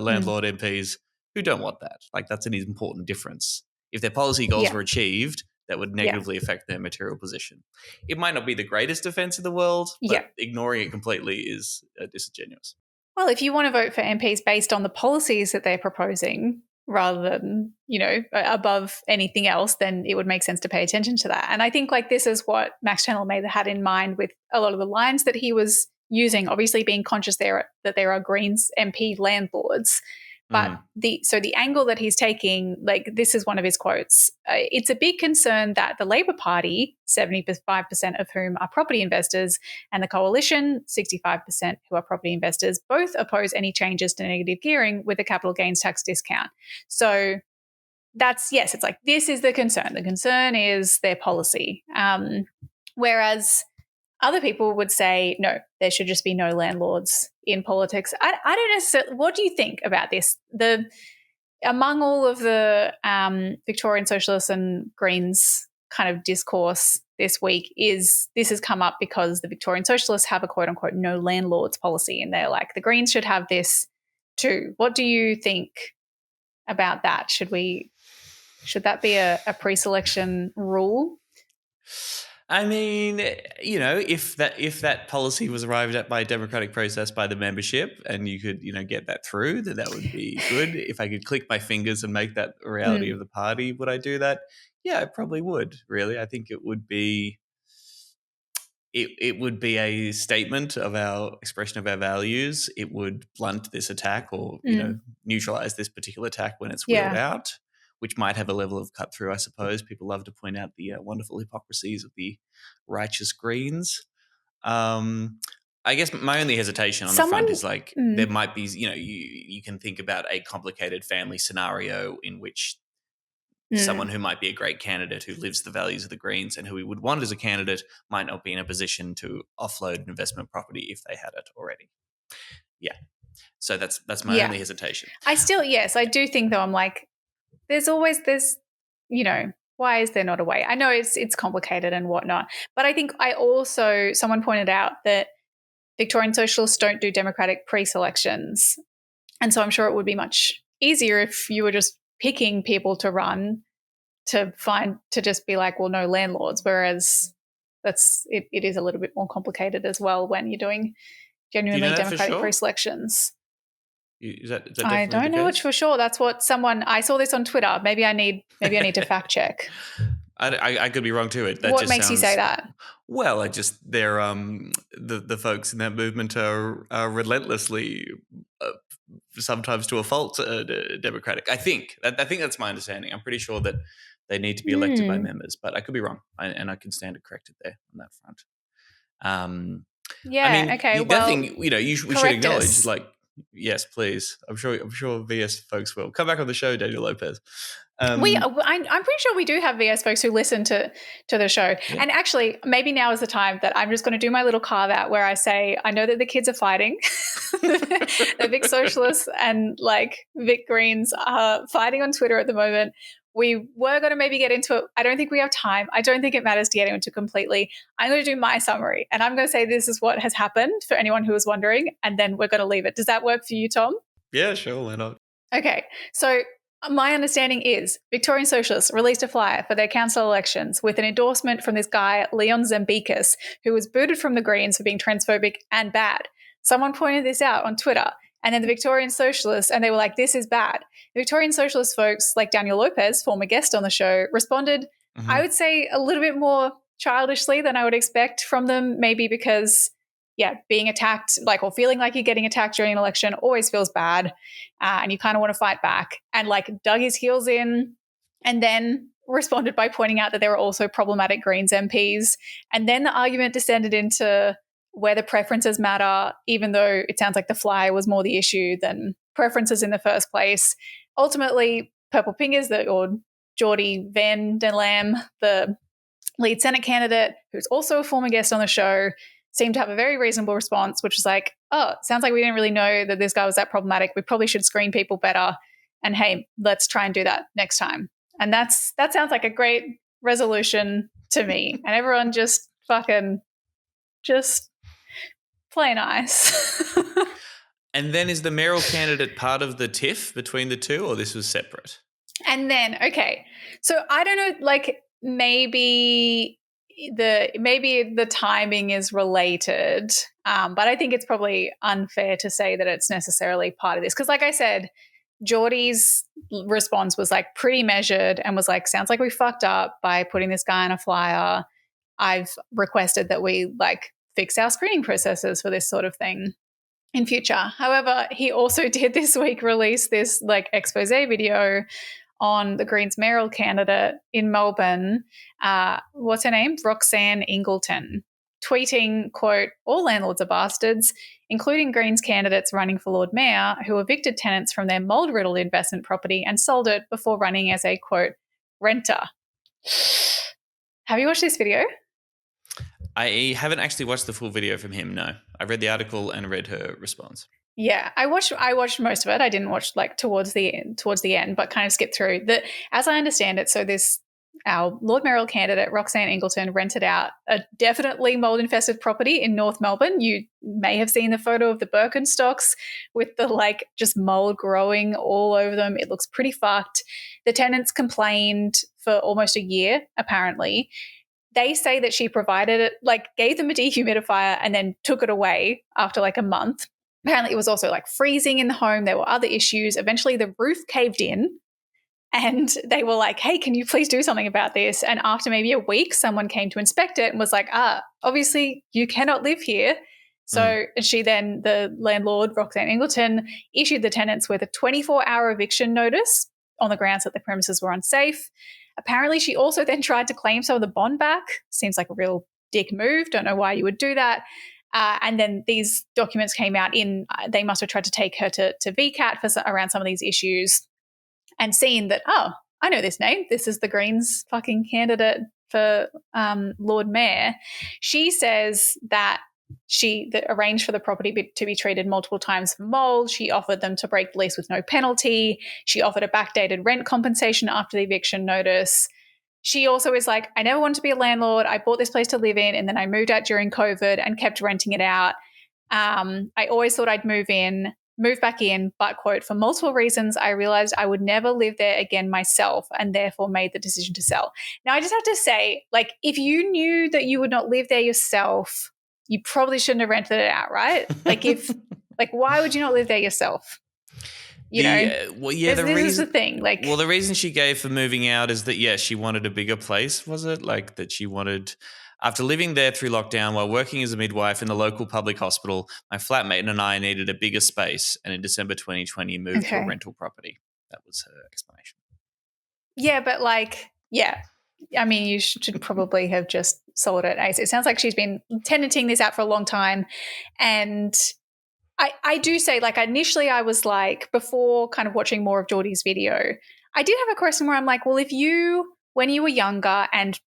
landlord MPs who don't want that. Like, that's an important difference. If their policy goals were achieved, that would negatively affect their material position. It might not be the greatest offence in the world, but ignoring it completely is disingenuous. Well, if you want to vote for MPs based on the policies that they're proposing rather than, above anything else, then it would make sense to pay attention to that. And I think like this is what Max Channel-Mather had in mind with a lot of the lines that he was using, obviously being conscious that there are Greens MP landlords. But the angle that he's taking, like this is one of his quotes, it's a big concern that the Labor Party, 75% of whom are property investors, and the Coalition, 65% who are property investors, both oppose any changes to negative gearing with a capital gains tax discount. So that's, it's like this is the concern. The concern is their policy. Whereas other people would say, no, there should just be no landlords in politics. I don't necessarily. What do you think about this? Among all of the Victorian Socialists and Greens kind of discourse this week, this has come up because the Victorian Socialists have a quote unquote no landlords policy, and they're like the Greens should have this too. What do you think about that? Should that be a pre-selection rule? I mean, if that policy was arrived at by a democratic process by the membership and you could, get that through, then that would be good. If I could click my fingers and make that a reality of the party, would I do that? Yeah, I probably would, really. I think it would be a statement of our expression of our values. It would blunt this attack or, neutralize this particular attack when it's wheeled out, which might have a level of cut through, I suppose. People love to point out the wonderful hypocrisies of the righteous Greens. I guess my only hesitation on the front is like there might be, you can think about a complicated family scenario in which someone who might be a great candidate who lives the values of the Greens and who we would want as a candidate might not be in a position to offload an investment property if they had it already. Yeah. So that's my only hesitation. I do think though, I'm like, there's always this, why is there not a way? I know it's complicated and whatnot, but I think someone pointed out that Victorian Socialists don't do democratic pre-selections. And so I'm sure it would be much easier if you were just picking people to run to just be like, well, no landlords, whereas it is a little bit more complicated as well when you're doing genuinely democratic pre-selections. Is that I don't know it for sure. That's what I saw this on Twitter. Maybe I need to fact check. I could be wrong too. What makes you say that? Well, they're the folks in that movement are relentlessly, sometimes to a fault, democratic. I think that's my understanding. I'm pretty sure that they need to be elected by members, but I could be wrong, and I can stand corrected there on that front. Okay. The thing we should acknowledge is like. Yes, please. I'm sure VS folks will come back on the show, Daniel Lopez. I'm pretty sure we do have VS folks who listen to the show. Yeah. And actually, maybe now is the time that I'm just going to do my little carve out where I say, I know that the kids are fighting. The Vic Socialists and like Vic Greens are fighting on Twitter at the moment. We were going to maybe get into it. I don't think we have time. I don't think it matters to get into completely. I'm going to do my summary and I'm going to say this is what has happened for anyone who was wondering, and then we're going to leave it. Does that work for you, Tom? Yeah, sure. Why not? Okay. So my understanding is Victorian Socialists released a flyer for their council elections with an endorsement from this guy, Leon Zambikis, who was booted from the Greens for being transphobic and bad. Someone pointed this out on Twitter. And then the Victorian Socialists, and they were like, this is bad. The Victorian Socialist folks, like Daniel Lopez, former guest on the show, responded, I would say, a little bit more childishly than I would expect from them, maybe because, being attacked, or feeling like you're getting attacked during an election always feels bad, and you kind of want to fight back, and dug his heels in, and then responded by pointing out that there were also problematic Greens MPs. And then the argument descended into whether preferences matter, even though it sounds like the flyer was more the issue than preferences in the first place. Ultimately, Purple Fingers, or Geordie Van den Lam, the lead Senate candidate, who's also a former guest on the show, seemed to have a very reasonable response, which was like, sounds like we didn't really know that this guy was that problematic. We probably should screen people better. And hey, let's try and do that next time. And that sounds like a great resolution to me. And everyone just play nice. And then is the mayoral candidate part of the tiff between the two, or this was separate? And then, okay. So I don't know, maybe the timing is related, but I think it's probably unfair to say that it's necessarily part of this. Because like I said, Geordie's response was pretty measured and was sounds like we fucked up by putting this guy on a flyer. I've requested that we fix our screening processes for this sort of thing in future. However, he also did this week release this expose video on the Greens mayoral candidate in Melbourne. What's her name? Roxanne Ingleton, tweeting, quote, all landlords are bastards, including Greens candidates running for Lord Mayor who evicted tenants from their mold-riddled investment property and sold it before running as a, quote, renter. Have you watched this video? I haven't actually watched the full video from him, no. I read the article and read her response. Yeah, I watched most of it. I didn't watch towards the end, but kind of skipped through. As I understand it, so our Lord Mayoral candidate, Roxanne Ingleton, rented out a definitely mold-infested property in North Melbourne. You may have seen the photo of the Birkenstocks with the just mold growing all over them. It looks pretty fucked. The tenants complained for almost a year, apparently. They say that she provided it, gave them a dehumidifier and then took it away after a month. Apparently it was also freezing in the home. There were other issues. Eventually the roof caved in and they were like, hey, can you please do something about this? And after maybe a week, someone came to inspect it and was like, obviously you cannot live here. So she then, the landlord, Roxanne Ingleton, issued the tenants with a 24-hour eviction notice on the grounds that the premises were unsafe. Apparently, she also then tried to claim some of the bond back. Seems like a real dick move. Don't know why you would do that. And then these documents came out they must have tried to take her to VCAT around some of these issues and seen that, oh, I know this name. This is the Greens fucking candidate for Lord Mayor. She says that she arranged for the property to be treated multiple times for mold. She offered them to break the lease with no penalty. She offered a backdated rent compensation after the eviction notice. She also is like, I never wanted to be a landlord. I bought this place to live in, and then I moved out during COVID and kept renting it out. I always thought I'd move back in, but, quote, for multiple reasons, I realized I would never live there again myself and therefore made the decision to sell. Now, I just have to say, like, if you knew that you would not live there yourself, you probably shouldn't have rented it out, right? Like, why would you not live there yourself? This is the thing. Like, well, the reason she gave for moving out is that, she wanted a bigger place, was it? Like, that she wanted, after living there through lockdown while working as a midwife in the local public hospital, my flatmate and I needed a bigger space, and in December 2020 moved to a rental property. That was her explanation. Yeah, but I mean, you should probably have just sold it. It sounds like she's been tenanting this out for a long time. And I do say, like, initially I was like, before kind of watching more of Geordie's video, I did have a question where I'm like, well, when you were younger, and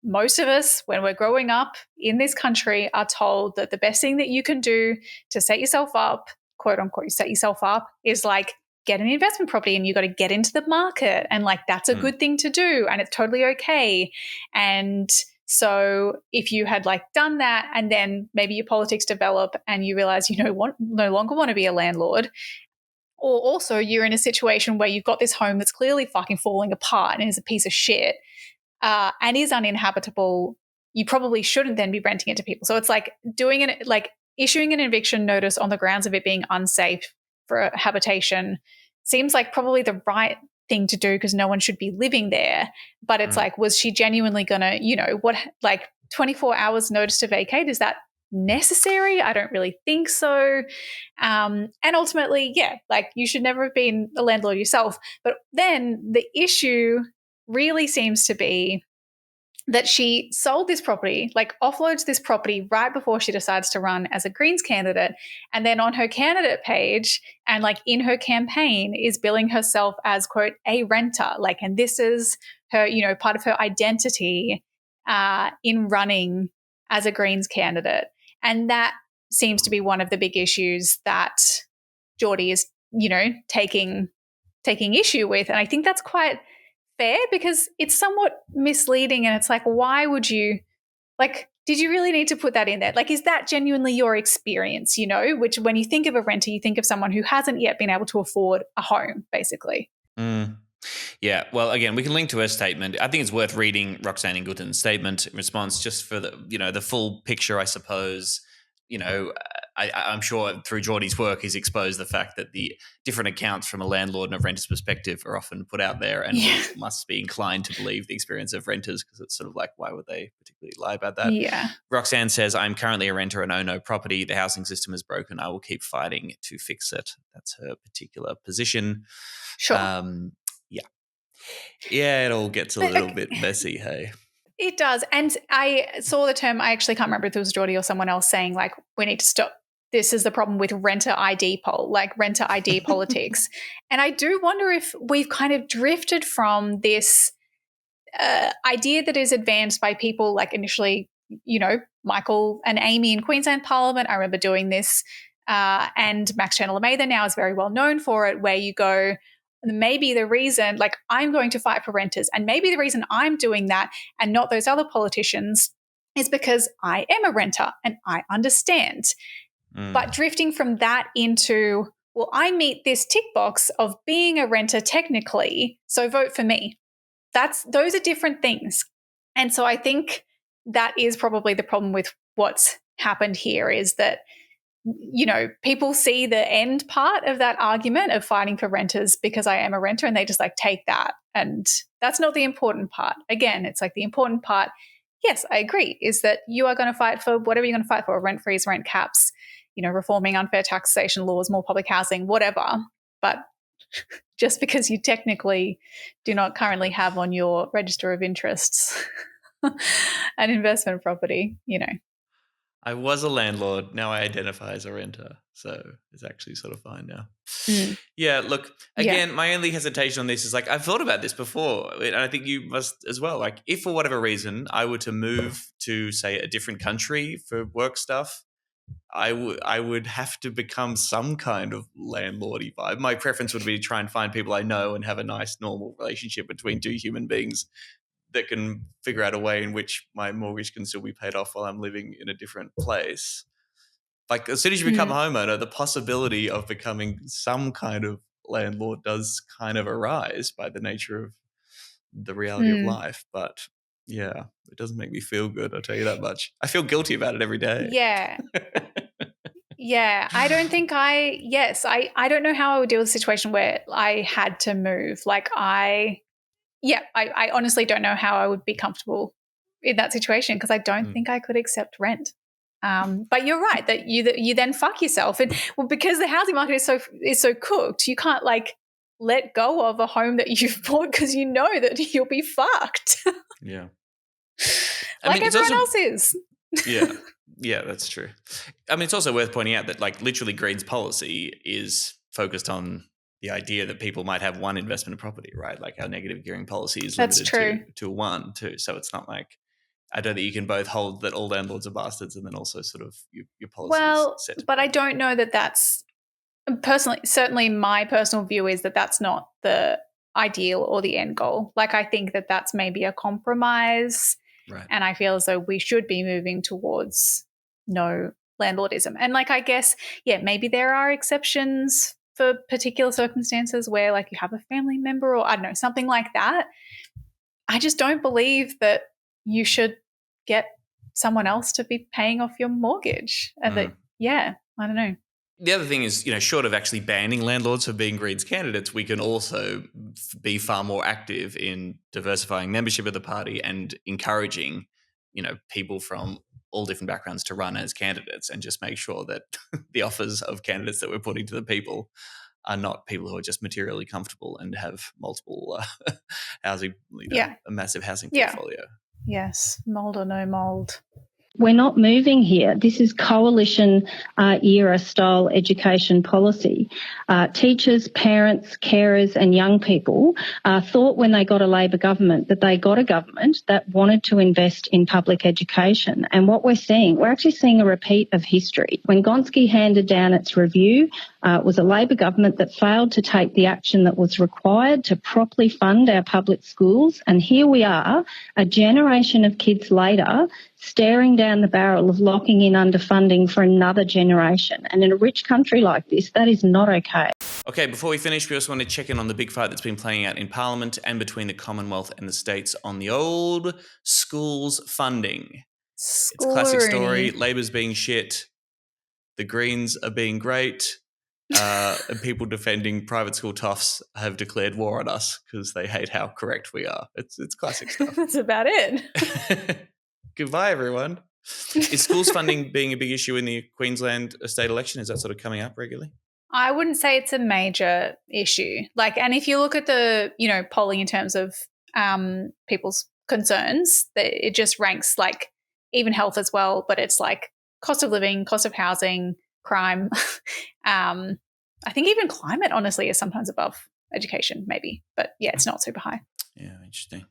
most of us, when we're growing up in this country, are told that the best thing that you can do to set yourself up, quote unquote, set yourself up, is like get an investment property, and you got to get into the market, and like that's a good thing to do, and it's totally okay. And so if you had like done that, and then maybe your politics develop and you realize no longer want to be a landlord, or also you're in a situation where you've got this home that's clearly fucking falling apart and is a piece of shit, and is uninhabitable, you probably shouldn't then be renting it to people. So it's like issuing an eviction notice on the grounds of it being unsafe for habitation seems like probably the right thing to do, because no one should be living there. But it's like, was she genuinely gonna, 24 hours notice to vacate? Is that necessary? I don't really think so. And ultimately, you should never have been a landlord yourself. But then the issue really seems to be that she sold this property, like offloads this property right before she decides to run as a Greens candidate. And then on her candidate page and like in her campaign is billing herself as, quote, a renter. Like, and this is her, part of her identity in running as a Greens candidate. And that seems to be one of the big issues that Geordie is, taking issue with. And I think that's quite fair, because it's somewhat misleading, and it's like, why would you, like, did you really need to put that in there? Like, is that genuinely your experience, which when you think of a renter, you think of someone who hasn't yet been able to afford a home, basically. Yeah, well, again, we can link to her statement. I think it's worth reading Roxanne Ingleton's statement in response, just for the, the full picture, I suppose. I'm sure through Geordie's work he's exposed the fact that the different accounts from a landlord and a renter's perspective are often put out there, and we must be inclined to believe the experience of renters, because it's sort of like, why would they particularly lie about that? Yeah. Roxanne says, I'm currently a renter and own no property. The housing system is broken. I will keep fighting to fix it. That's her particular position. Sure. Yeah, it all gets a little bit messy, hey? It does. And I saw the term, I actually can't remember if it was Geordie or someone else saying, like, we need to stop. This is the problem with renter ID renter ID politics. And I do wonder if we've kind of drifted from this idea that is advanced by people like initially, Michael and Amy in Queensland Parliament. I remember doing this, and Max Chandler-Mather now is very well known for it, where you go, maybe the reason, like, I'm going to fight for renters, and maybe the reason I'm doing that and not those other politicians is because I am a renter and I understand. But drifting from that into, well, I meet this tick box of being a renter technically, so vote for me. Those are different things. And so I think that is probably the problem with what's happened here, is that, people see the end part of that argument of fighting for renters because I am a renter, and they just like take that. And that's not the important part. Again, it's like the important part, yes, I agree, is that you are going to fight for whatever you're going to fight for, rent freeze, rent caps, reforming unfair taxation laws, more public housing, whatever. But just because you technically do not currently have on your register of interests an investment property, I was a landlord. Now I identify as a renter. So it's actually sort of fine now. Yeah, look, again, my only hesitation on this is like, I've thought about this before, and I think you must as well. Like, if for whatever reason I were to move to, say, a different country for work stuff, I would have to become some kind of landlordy vibe. My preference would be to try and find people I know and have a nice, normal relationship between two human beings that can figure out a way in which my mortgage can still be paid off while I'm living in a different place. Like, as soon as you become a homeowner, the possibility of becoming some kind of landlord does kind of arise by the nature of the reality of life. But yeah, it doesn't make me feel good, I'll tell you that much. I feel guilty about it every day. Yeah. Yeah, I don't think I don't know how I would deal with a situation where I had to move. Like I honestly don't know how I would be comfortable in that situation because I don't think I could accept rent. But you're right that you then fuck yourself, and because the housing market is so cooked, you can't like let go of a home that you've bought because you know that you'll be fucked. Yeah, like everyone else is. Yeah, that's true. I mean, it's also worth pointing out that like literally Green's policy is focused on the idea that people might have one investment in property, right? Like our negative gearing policy is limited to one too. So it's not like, I don't think you can both hold that all landlords are bastards and then also sort of your policies set. But I don't know that that's personally, certainly my personal view is that that's not the ideal or the end goal. Like I think that that's maybe a compromise. Right. And I feel as though we should be moving towards no landlordism. And like, I guess, maybe there are exceptions for particular circumstances where like you have a family member or I don't know, something like that. I just don't believe that you should get someone else to be paying off your mortgage. And I don't know. The other thing is, short of actually banning landlords for being Green's candidates, we can also be far more active in diversifying membership of the party and encouraging, people from all different backgrounds to run as candidates and just make sure that the offers of candidates that we're putting to the people are not people who are just materially comfortable and have multiple housing, a massive housing portfolio. Yes, mold or no mold. We're not moving here. This is coalition era style education policy. Teachers, parents, carers and young people thought when they got a Labor government that they got a government that wanted to invest in public education. And what we're actually seeing a repeat of history. When Gonski handed down its review, it was a Labor government that failed to take the action that was required to properly fund our public schools. And here we are, a generation of kids later, staring down the barrel of locking in underfunding for another generation. And in a rich country like this, that is not okay. Okay, before we finish, we also want to check in on the big fight that's been playing out in Parliament and between the Commonwealth and the states on the old schools funding. It's a classic story. Labor's being shit. The Greens are being great. And people defending private school toffs have declared war on us because they hate how correct we are. It's classic stuff. That's about it. Goodbye, everyone. Is schools funding being a big issue in the Queensland state election? Is that sort of coming up regularly? I wouldn't say it's a major issue. And if you look at the, polling in terms of people's concerns, it just ranks like even health as well, but it's like cost of living, cost of housing, crime. I think even climate, honestly, is sometimes above education, maybe. But yeah, it's not super high. Yeah, interesting.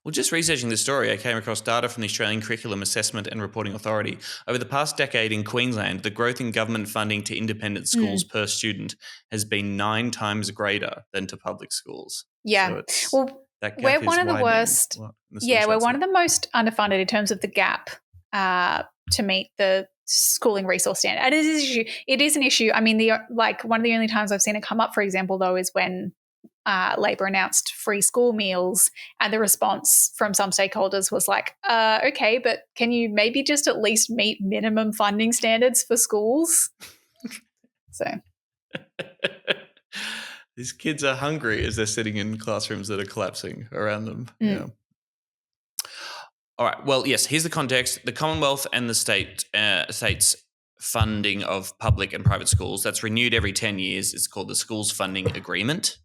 Well, just researching this story, I came across data from the Australian Curriculum Assessment and Reporting Authority. Over the past decade in Queensland, the growth in government funding to independent schools per student has been 9 times greater than to public schools. Yeah. So we're one of the worst. We're one of the most underfunded in terms of the gap to meet the schooling resource standard. And it is an issue. I mean, one of the only times I've seen it come up, for example, though, is when Labor announced free school meals, and the response from some stakeholders was like, okay, but can you maybe just at least meet minimum funding standards for schools? So these kids are hungry as they're sitting in classrooms that are collapsing around them. Yeah. All right. Well, yes, here's the context. The Commonwealth and the states funding of public and private schools, that's renewed every 10 years. It's called the Schools Funding Agreement.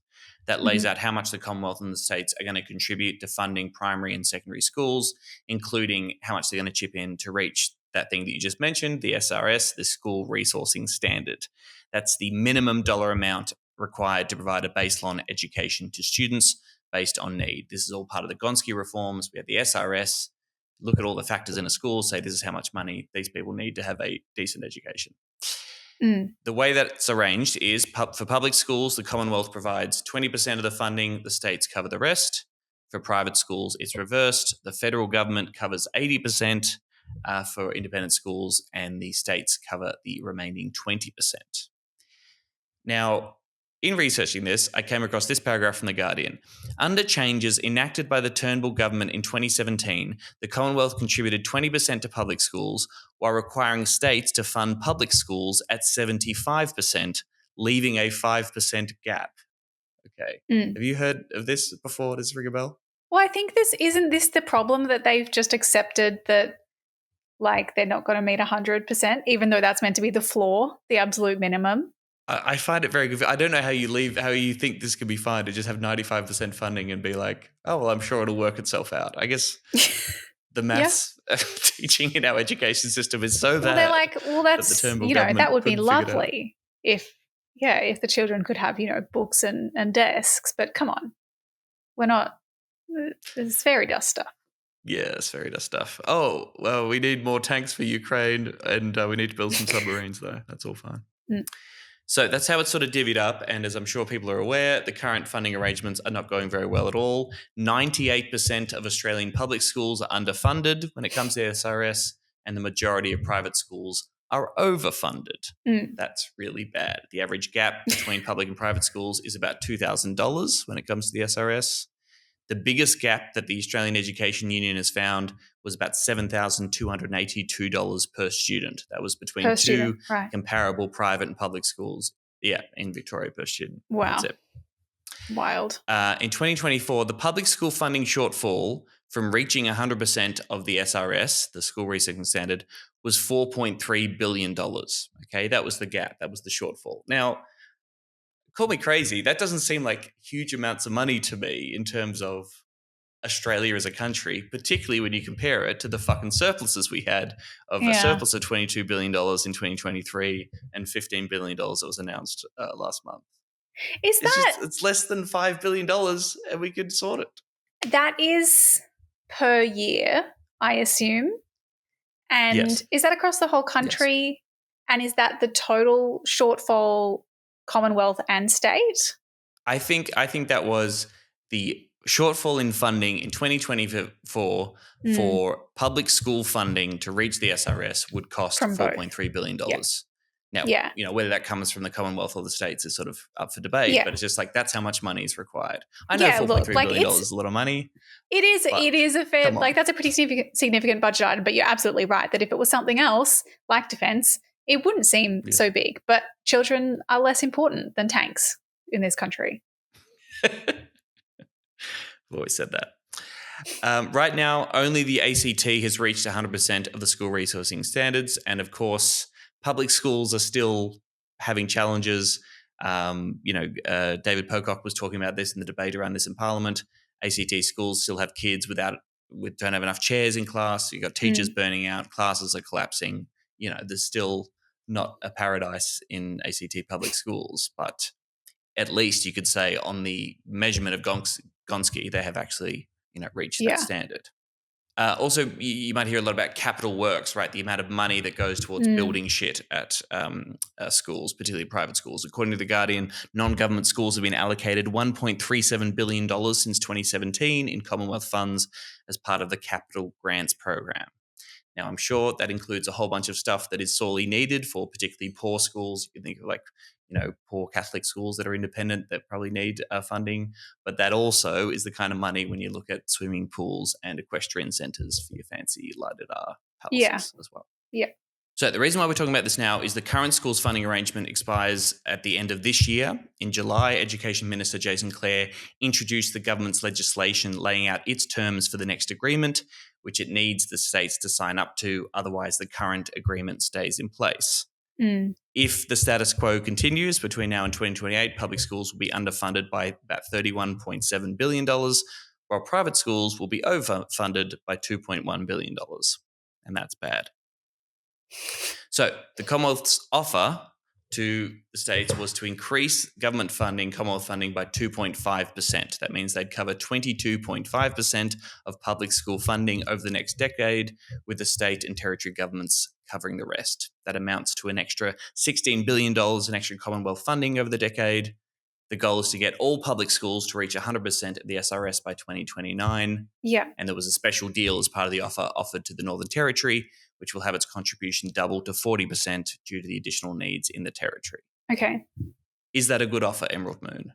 That lays out how much the Commonwealth and the states are going to contribute to funding primary and secondary schools, including how much they're going to chip in to reach that thing that you just mentioned, the SRS, the School Resourcing Standard. That's the minimum dollar amount required to provide a baseline education to students based on need. This is all part of the Gonski reforms. We have the SRS. Look at all the factors in a school, say this is how much money these people need to have a decent education. The way that it's arranged is for public schools, the Commonwealth provides 20% of the funding, the states cover the rest. For private schools, it's reversed. The federal government covers 80% for independent schools, and the states cover the remaining 20%. Now, in researching this, I came across this paragraph from The Guardian. Under changes enacted by the Turnbull government in 2017, the Commonwealth contributed 20% to public schools while requiring states to fund public schools at 75%, leaving a 5% gap. Okay. Have you heard of this before? Does it ring a bell? Well, I think isn't this the problem that they've just accepted that like they're not going to meet 100%, even though that's meant to be the floor, the absolute minimum? I find it very good. I don't know how you think this could be fine to just have 95% funding and be like, oh, well, I'm sure it'll work itself out. I guess the maths teaching in our education system is so bad. Well, they're like, well, that's, that would be lovely if the children could have, books and desks. But come on, we're not, it's fairy dust stuff. Yeah, it's fairy dust stuff. Oh, well, we need more tanks for Ukraine and we need to build some submarines, though. That's all fine. So that's how it's sort of divvied up. And as I'm sure people are aware, the current funding arrangements are not going very well at all. 98% of Australian public schools are underfunded when it comes to SRS, and the majority of private schools are overfunded. That's really bad. The average gap between public and private schools is about $2,000 when it comes to the SRS. The biggest gap that the Australian Education Union has found was about $7,282 per student. That was between two comparable private and public schools. Yeah, in Victoria per student. Wow. That's it. Wild. In 2024, the public school funding shortfall from reaching 100% of the SRS, the School Resourcing Standard, was $4.3 billion. Okay, that was the gap. That was the shortfall. Now, call me crazy. That doesn't seem like huge amounts of money to me in terms of Australia as a country, particularly when you compare it to the fucking surpluses we had of a surplus of $22 billion in 2023 and $15 billion that was announced last month. It's less than $5 billion and we could sort it. That is per year, I assume. And is that across the whole country? Yes. And is that the total shortfall Commonwealth and state? I think that was the shortfall in funding in 2024 for public school funding to reach the SRS would cost $4.3 billion. Now, whether that comes from the Commonwealth or the states is sort of up for debate, but it's just like that's how much money is required. I know $4.3 billion is a lot of money. It is a fair, that's a pretty significant budget item, but you're absolutely right that if it was something else like defence, it wouldn't seem so big. But children are less important than tanks in this country. I've always said that. Right now, only the ACT has reached 100% of the school resourcing standards. And of course, public schools are still having challenges. David Pocock was talking about this in the debate around this in Parliament. ACT schools still have kids don't have enough chairs in class. You've got teachers burning out. Classes are collapsing. There's still not a paradise in ACT public schools, but at least you could say on the measurement of Gonski, they have actually, reached that standard. Also, you might hear a lot about capital works, right? The amount of money that goes towards building shit at schools, particularly private schools. According to The Guardian, non-government schools have been allocated $1.37 billion since 2017 in Commonwealth funds as part of the Capital Grants Program. Now, I'm sure that includes a whole bunch of stuff that is sorely needed for particularly poor schools. You can think of poor Catholic schools that are independent that probably need funding. But that also is the kind of money when you look at swimming pools and equestrian centres for your fancy la-da-da palaces as well. Yeah. So the reason why we're talking about this now is the current schools funding arrangement expires at the end of this year. In July, Education Minister Jason Clare introduced the government's legislation laying out its terms for the next agreement, which it needs the states to sign up to. Otherwise, the current agreement stays in place. If the status quo continues between now and 2028, public schools will be underfunded by about $31.7 billion, while private schools will be overfunded by $2.1 billion. And that's bad. So the Commonwealth's offer to the states was to increase government funding, Commonwealth funding, by 2.5%. That means they'd cover 22.5% of public school funding over the next decade, with the state and territory governments covering the rest. That amounts to an extra $16 billion in extra Commonwealth funding over the decade. The goal is to get all public schools to reach 100% of the SRS by 2029. Yeah. And there was a special deal as part of the offer offered to the Northern Territory, which will have its contribution doubled to 40% due to the additional needs in the territory. Okay. Is that a good offer, Emerald Moon?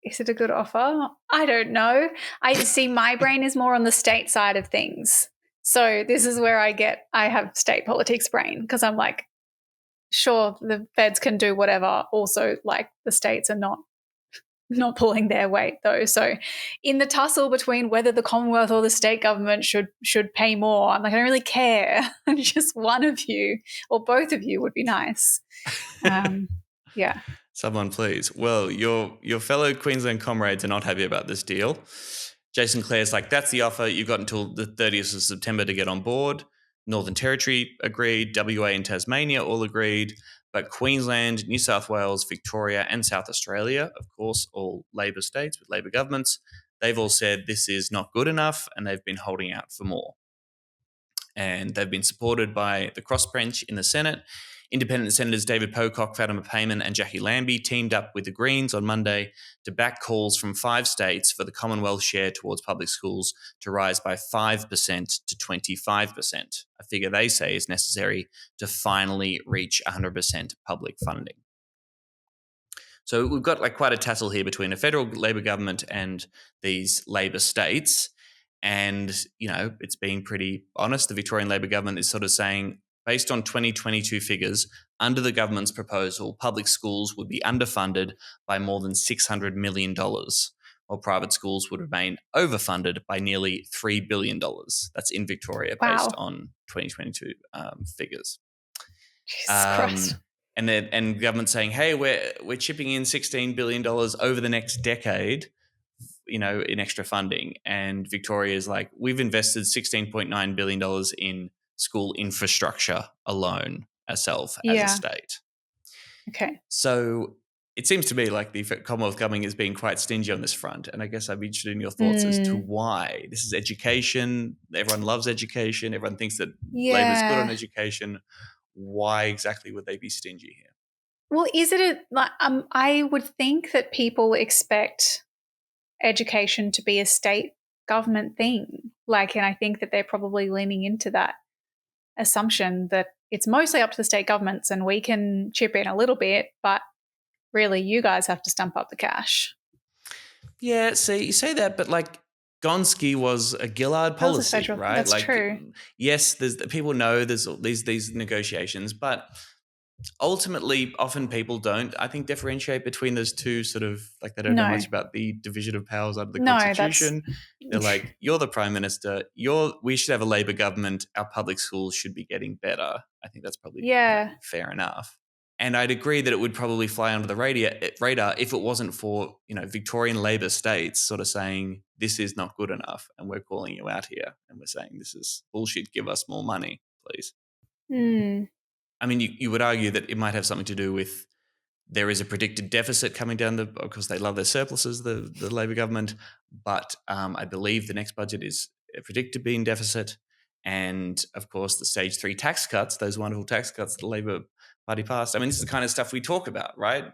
Is it a good offer? I don't know. I see my brain is more on the state side of things. So this is where I have state politics brain, because I'm like, sure, the feds can do whatever. Also, like, the states are not pulling their weight, though. So in the tussle between whether the Commonwealth or the state government should pay more, I'm like, I don't really care. Just one of you or both of you would be nice. Yeah. Someone please. Well, your fellow Queensland comrades are not happy about this deal. Jason Clare's like, that's the offer. You've got until the 30th of September to get on board. Northern Territory agreed. WA and Tasmania all agreed. But Queensland, New South Wales, Victoria and South Australia, of course, all Labor states with Labor governments, they've all said this is not good enough and they've been holding out for more. And they've been supported by the crossbench in the Senate. Independent Senators David Pocock, Fatima Payman and Jackie Lambie teamed up with the Greens on Monday to back calls from 5 states for the Commonwealth share towards public schools to rise by 5% to 25%, a figure they say is necessary to finally reach 100% public funding. So we've got like quite a tussle here between a federal Labor government and these Labor states. And, you know, it's being pretty honest. The Victorian Labor government is sort of saying, based on 2022 figures, under the government's proposal, public schools would be underfunded by more than $600 million, while private schools would remain overfunded by nearly $3 billion. That's in Victoria, based on 2022 figures. Jesus Christ. And government saying, hey, we're chipping in $16 billion over the next decade, you know, in extra funding. And Victoria is like, we've invested $16.9 billion in school infrastructure alone ourselves as a state. Okay. So it seems to me like the Commonwealth government is being quite stingy on this front. And I guess I'd be interested in your thoughts as to why. This is education. Everyone loves education. Everyone thinks that Labor's good on education. Why exactly would they be stingy here? Well, is it I would think that people expect education to be a state government thing. And I think that they're probably leaning into that assumption that it's mostly up to the state governments and we can chip in a little bit, but really you guys have to stump up the cash. Yeah, see, you say that, but like Gonski was a Gillard policy, right? That's true. Yes, people know there's these negotiations, but ultimately, often people don't, I think, differentiate between those two sort of, like, they don't know much about the division of powers under the Constitution. They're like, you're the Prime Minister, we should have a Labor government, our public schools should be getting better. I think that's probably fair enough. And I'd agree that it would probably fly under the radar if it wasn't for, you know, Victorian Labor states sort of saying, this is not good enough and we're calling you out here and we're saying this is bullshit, give us more money, please. I mean, you would argue that it might have something to do with there is a predicted deficit coming down because they love their surpluses, the Labor government. But I believe the next budget is predicted to be in deficit. And, of course, the stage 3 tax cuts, those wonderful tax cuts the Labor Party passed. I mean, this is the kind of stuff we talk about, right?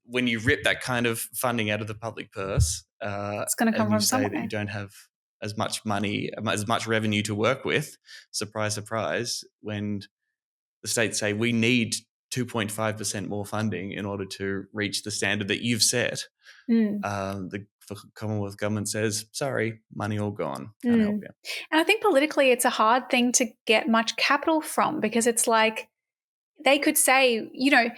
When you rip that kind of funding out of the public purse, it's going to come from somewhere. That you don't have as much money, as much revenue to work with, surprise, surprise, when the states say we need 2.5% more funding in order to reach the standard that you've set. The Commonwealth government says, sorry, money all gone. Can't help you. And I think politically it's a hard thing to get much capital from, because it's like they could say, you know,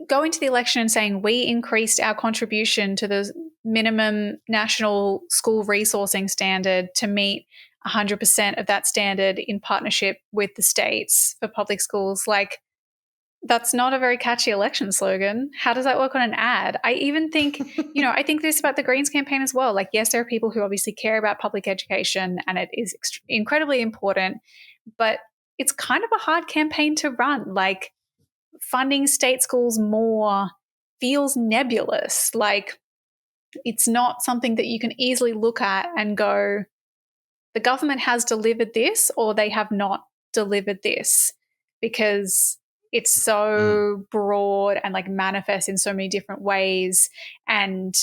go into the election and saying we increased our contribution to the minimum national school resourcing standard to meet 100% of that standard in partnership with the states for public schools. Like, that's not a very catchy election slogan. How does that work on an ad? I even think, you know, I think this about the Greens campaign as well. Like, yes, there are people who obviously care about public education and it is incredibly important, but it's kind of a hard campaign to run. Like, funding state schools more feels nebulous. Like, it's not something that you can easily look at and go, the government has delivered this or they have not delivered this, because it's so broad and like manifests in so many different ways and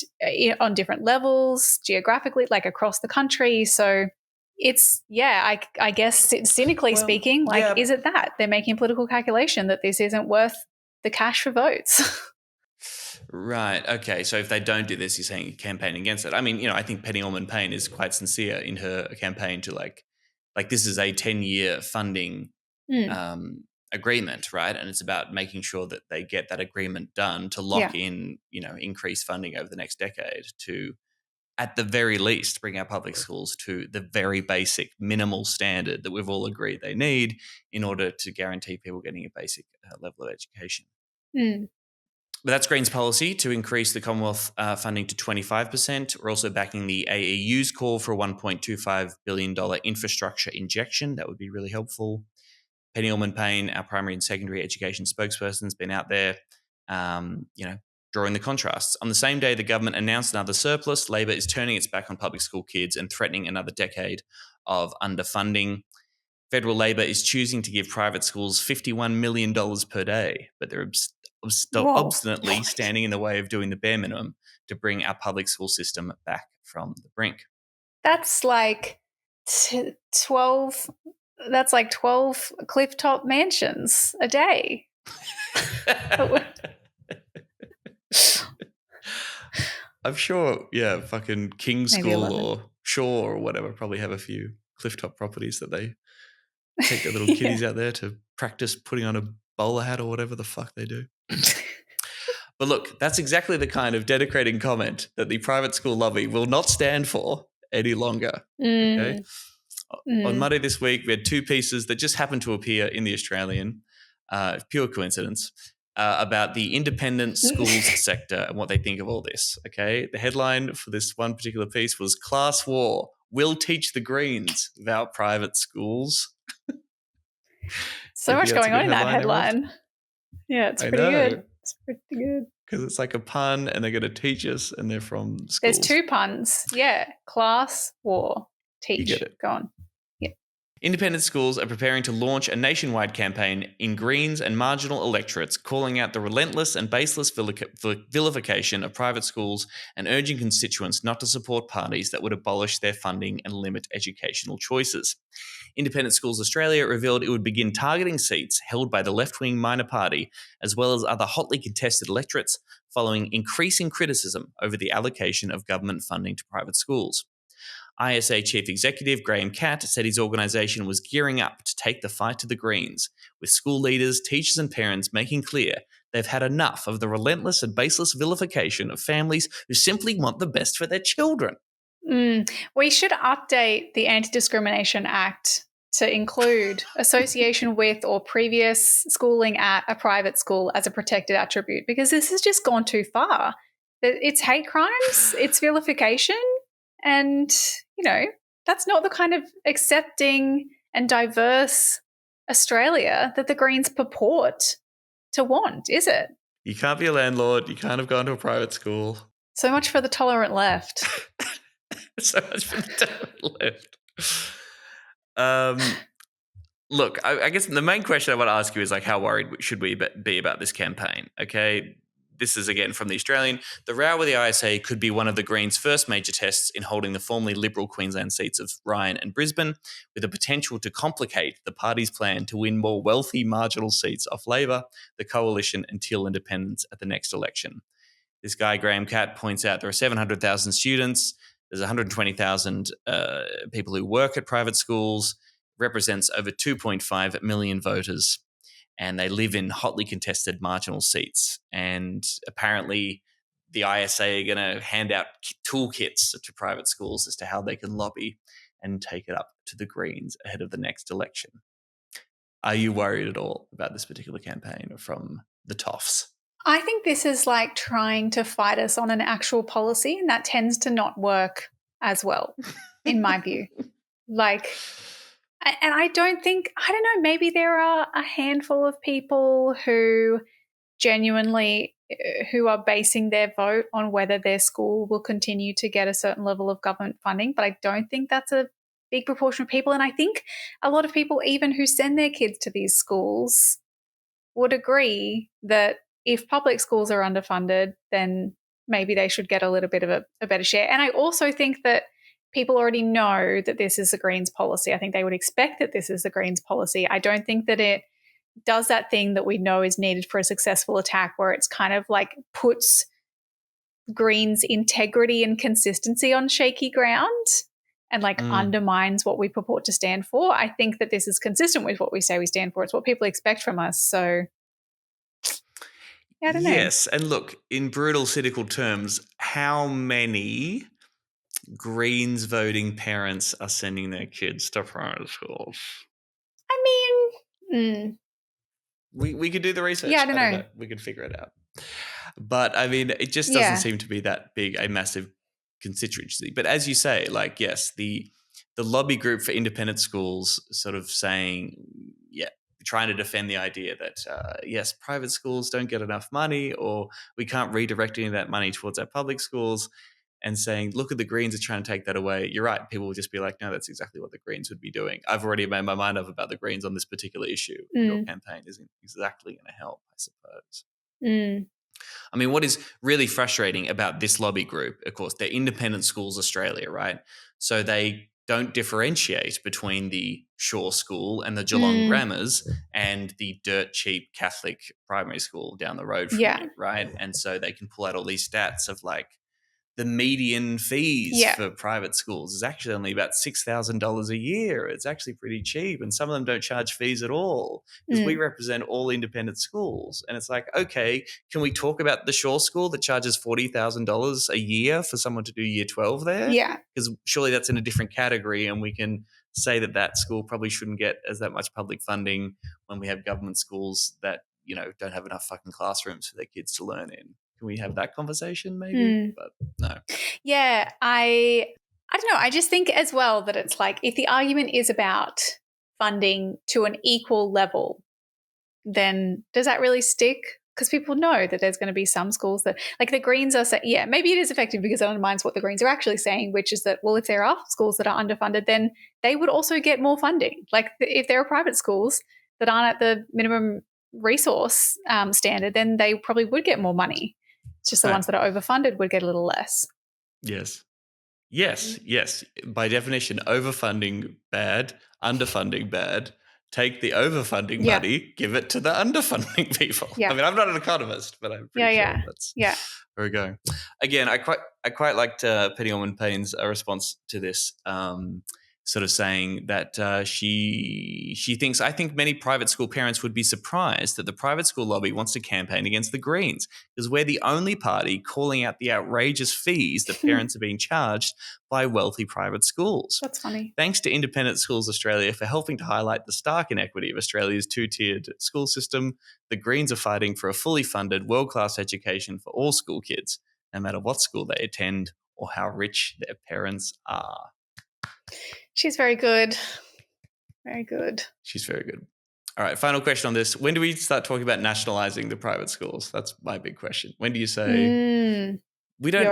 on different levels geographically, like across the country. So it's, I guess cynically speaking, like, is it that they're making a political calculation that this isn't worth the cash for votes? Right. Okay. So if they don't do this, you're saying you're campaigning against it. I mean, I think Penny Allman-Payne is quite sincere in her campaign to like this is a 10-year funding agreement, right? And it's about making sure that they get that agreement done to lock in, increased funding over the next decade to, at the very least, bring our public schools to the very basic minimal standard that we've all agreed they need in order to guarantee people getting a basic level of education. But that's Green's policy to increase the Commonwealth funding to 25%. We're also backing the AEU's call for a $1.25 billion infrastructure injection. That would be really helpful. Penny Allman-Payne, our primary and secondary education spokesperson, has been out there, drawing the contrasts. On the same day the government announced another surplus, Labor is turning its back on public school kids and threatening another decade of underfunding. Federal Labor is choosing to give private schools $51 million per day, but they're obstinately standing in the way of doing the bare minimum to bring our public school system back from the brink. That's like 12 clifftop mansions a day. I'm sure, fucking King's School or Shaw or whatever probably have a few clifftop properties that they take their little kiddies out there to practice putting on a bowler hat or whatever the fuck they do. But look, that's exactly the kind of denigrating comment that the private school lobby will not stand for any longer. Okay? On Monday this week, we had two pieces that just happened to appear in The Australian, pure coincidence, about the independent schools sector and what they think of all this. Okay, the headline for this one particular piece was "Class War Will Teach the Greens About Private Schools." So much going on in that headline. Yeah, it's pretty good. It's pretty good. Because it's like a pun and they're going to teach us and they're from schools. There's two puns. Yeah. Class, war, teach. You get it. Go on. Yeah. Independent schools are preparing to launch a nationwide campaign in Greens and marginal electorates, calling out the relentless and baseless vilification of private schools and urging constituents not to support parties that would abolish their funding and limit educational choices. Independent Schools Australia revealed it would begin targeting seats held by the left-wing minor party, as well as other hotly contested electorates, following increasing criticism over the allocation of government funding to private schools. ISA Chief Executive Graham Catt said his organisation was gearing up to take the fight to the Greens, with school leaders, teachers and parents making clear they've had enough of the relentless and baseless vilification of families who simply want the best for their children. We should update the Anti-Discrimination Act to include association with or previous schooling at a private school as a protected attribute, because this has just gone too far. It's hate crimes, it's vilification, and, that's not the kind of accepting and diverse Australia that the Greens purport to want, is it? You can't be a landlord. You can't have gone to a private school. So much for the tolerant left. So much for the tolerant left. Look, I guess the main question I want to ask you is, like, how worried should we be about this campaign? Okay, this is again from The Australian. The row with the ISA could be one of the Greens' first major tests in holding the formerly Liberal Queensland seats of Ryan and Brisbane, with the potential to complicate the party's plan to win more wealthy marginal seats off Labor, the Coalition and Teal Independents at the next election. This guy, Graham Catt, points out there are 700,000 students. There's 120,000 people who work at private schools, represents over 2.5 million voters, and they live in hotly contested marginal seats. And apparently the ISA are going to hand out toolkits to private schools as to how they can lobby and take it up to the Greens ahead of the next election. Are you worried at all about this particular campaign from the toffs? I think this is like trying to fight us on an actual policy, and that tends to not work as well, in my view. Like, And I don't know, maybe there are a handful of people who genuinely who are basing their vote on whether their school will continue to get a certain level of government funding, but I don't think that's a big proportion of people. And I think a lot of people, even who send their kids to these schools, would agree that if public schools are underfunded, then maybe they should get a little bit of a better share. And I also think that people already know that this is the Greens policy. I think they would expect that this is the Greens policy. I don't think that it does that thing that we know is needed for a successful attack, where it's kind of like puts Greens' integrity and consistency on shaky ground and like undermines what we purport to stand for. I think that this is consistent with what we say we stand for. It's what people expect from us. So I don't know. Yes, and look, in brutal, cynical terms, how many Greens voting parents are sending their kids to private schools? I mean, we could do the research. Yeah, I don't know. We could figure it out. But I mean, it just doesn't seem to be that big a massive constituency. But as you say, like, yes, the lobby group for independent schools sort of saying, trying to defend the idea that, yes, private schools don't get enough money, or we can't redirect any of that money towards our public schools, and saying, look at the Greens are trying to take that away. You're right. People will just be like, no, that's exactly what the Greens would be doing. I've already made my mind up about the Greens on this particular issue. Your campaign isn't exactly going to help, I suppose. I mean, what is really frustrating about this lobby group, of course, they're Independent Schools Australia, right? So they don't differentiate between the Shaw School and the Geelong Grammars and the dirt cheap Catholic primary school down the road from you, right? And so they can pull out all these stats of like the median fees for private schools is actually only about $6,000 a year. It's actually pretty cheap, and some of them don't charge fees at all because we represent all independent schools. And it's like, okay, can we talk about the Shaw School that charges $40,000 a year for someone to do year 12 there? Yeah. Because surely that's in a different category, and we can say that school probably shouldn't get as that much public funding when we have government schools that, don't have enough fucking classrooms for their kids to learn in. Can we have that conversation maybe? But no. Yeah, I don't know. I just think as well that it's like, if the argument is about funding to an equal level, then does that really stick? Because people know that there's going to be some schools that, like the Greens are saying, maybe it is effective because it undermines what the Greens are actually saying, which is that, well, if there are schools that are underfunded, then they would also get more funding. Like if there are private schools that aren't at the minimum resource standard, then they probably would get more money. It's just the ones that are overfunded would get a little less. Yes. By definition, overfunding bad, underfunding bad. Take the overfunding money, give it to the underfunding people. Yeah. I mean, I'm not an economist, but I'm pretty sure that's where we're going. Again, I quite liked Penny Allman-Payne's response to this, sort of saying that she thinks, I think many private school parents would be surprised that the private school lobby wants to campaign against the Greens because we're the only party calling out the outrageous fees that parents are being charged by wealthy private schools. That's funny. Thanks to Independent Schools Australia for helping to highlight the stark inequity of Australia's two-tiered school system. The Greens are fighting for a fully funded, world-class education for all school kids, no matter what school they attend or how rich their parents are. She's very good. Very good. She's very good. All right, final question on this. When do we start talking about nationalising the private schools? That's my big question. When do you say we don't,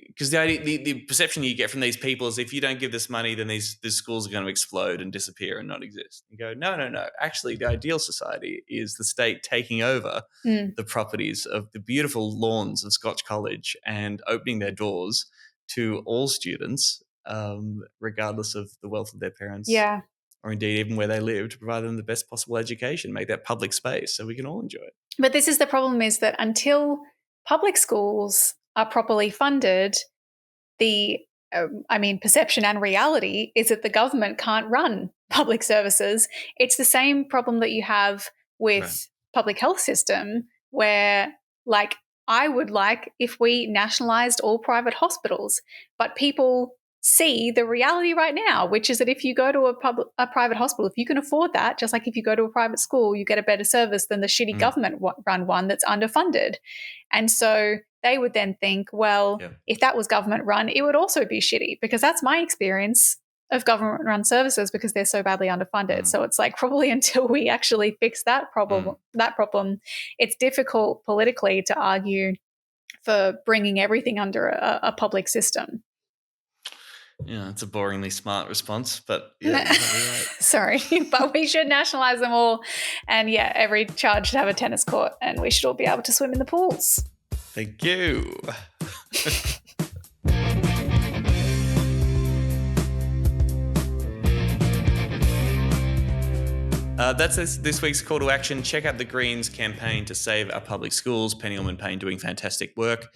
because the perception you get from these people is if you don't give this money, then these schools are going to explode and disappear and not exist. You go, no. Actually, the ideal society is the state taking over the properties of the beautiful lawns of Scotch College and opening their doors to all students, regardless of the wealth of their parents, or indeed even where they live, to provide them the best possible education, make that public space so we can all enjoy it. But this is the problem, is that until public schools are properly funded, the perception and reality is that the government can't run public services. It's the same problem that you have with public health system, where like I would like if we nationalised all private hospitals, but people see the reality right now, which is that if you go to a private hospital, if you can afford that, just like if you go to a private school, you get a better service than the shitty government-run one that's underfunded. And so they would then think, well, if that was government-run, it would also be shitty, because that's my experience of government-run services because they're so badly underfunded. So it's like probably until we actually fix that problem, it's difficult politically to argue for bringing everything under a public system. Yeah, it's a boringly smart response, but yeah, you're right. Sorry, but we should nationalise them all. And yeah, every child should have a tennis court and we should all be able to swim in the pools. Thank you. That's this week's call to action. Check out the Greens campaign to save our public schools. Penny Allman-Payne doing fantastic work.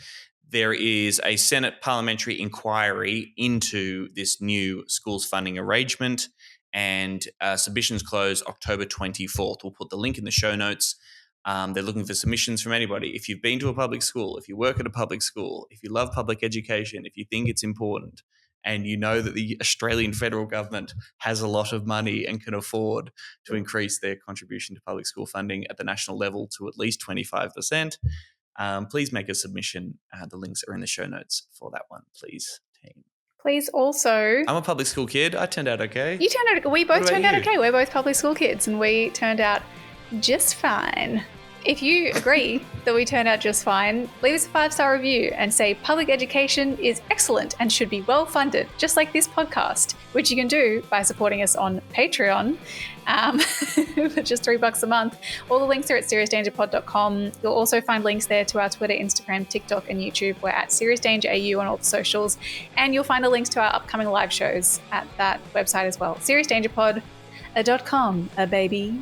There is a Senate parliamentary inquiry into this new schools funding arrangement, and submissions close October 24th. We'll put the link in the show notes. They're looking for submissions from anybody. If you've been to a public school, if you work at a public school, if you love public education, if you think it's important, and you know that the Australian federal government has a lot of money and can afford to increase their contribution to public school funding at the national level to at least 25%, please make a submission. The links are in the show notes for that one, please, team. Please also... I'm a public school kid. I turned out okay. You turned out... We both turned out okay. We're both public school kids and we turned out just fine. If you agree that we turned out just fine, leave us a 5-star review and say public education is excellent and should be well funded, just like this podcast, which you can do by supporting us on Patreon for just $3 a month. All the links are at seriousdangerpod.com. You'll also find links there to our Twitter, Instagram, TikTok and YouTube. We're at SeriousDangerAU on all the socials. And you'll find the links to our upcoming live shows at that website as well. SeriousDangerPod.com, baby.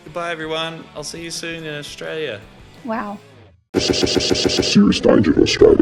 Goodbye, everyone. I'll see you soon in Australia. Wow. Serious danger in Australia.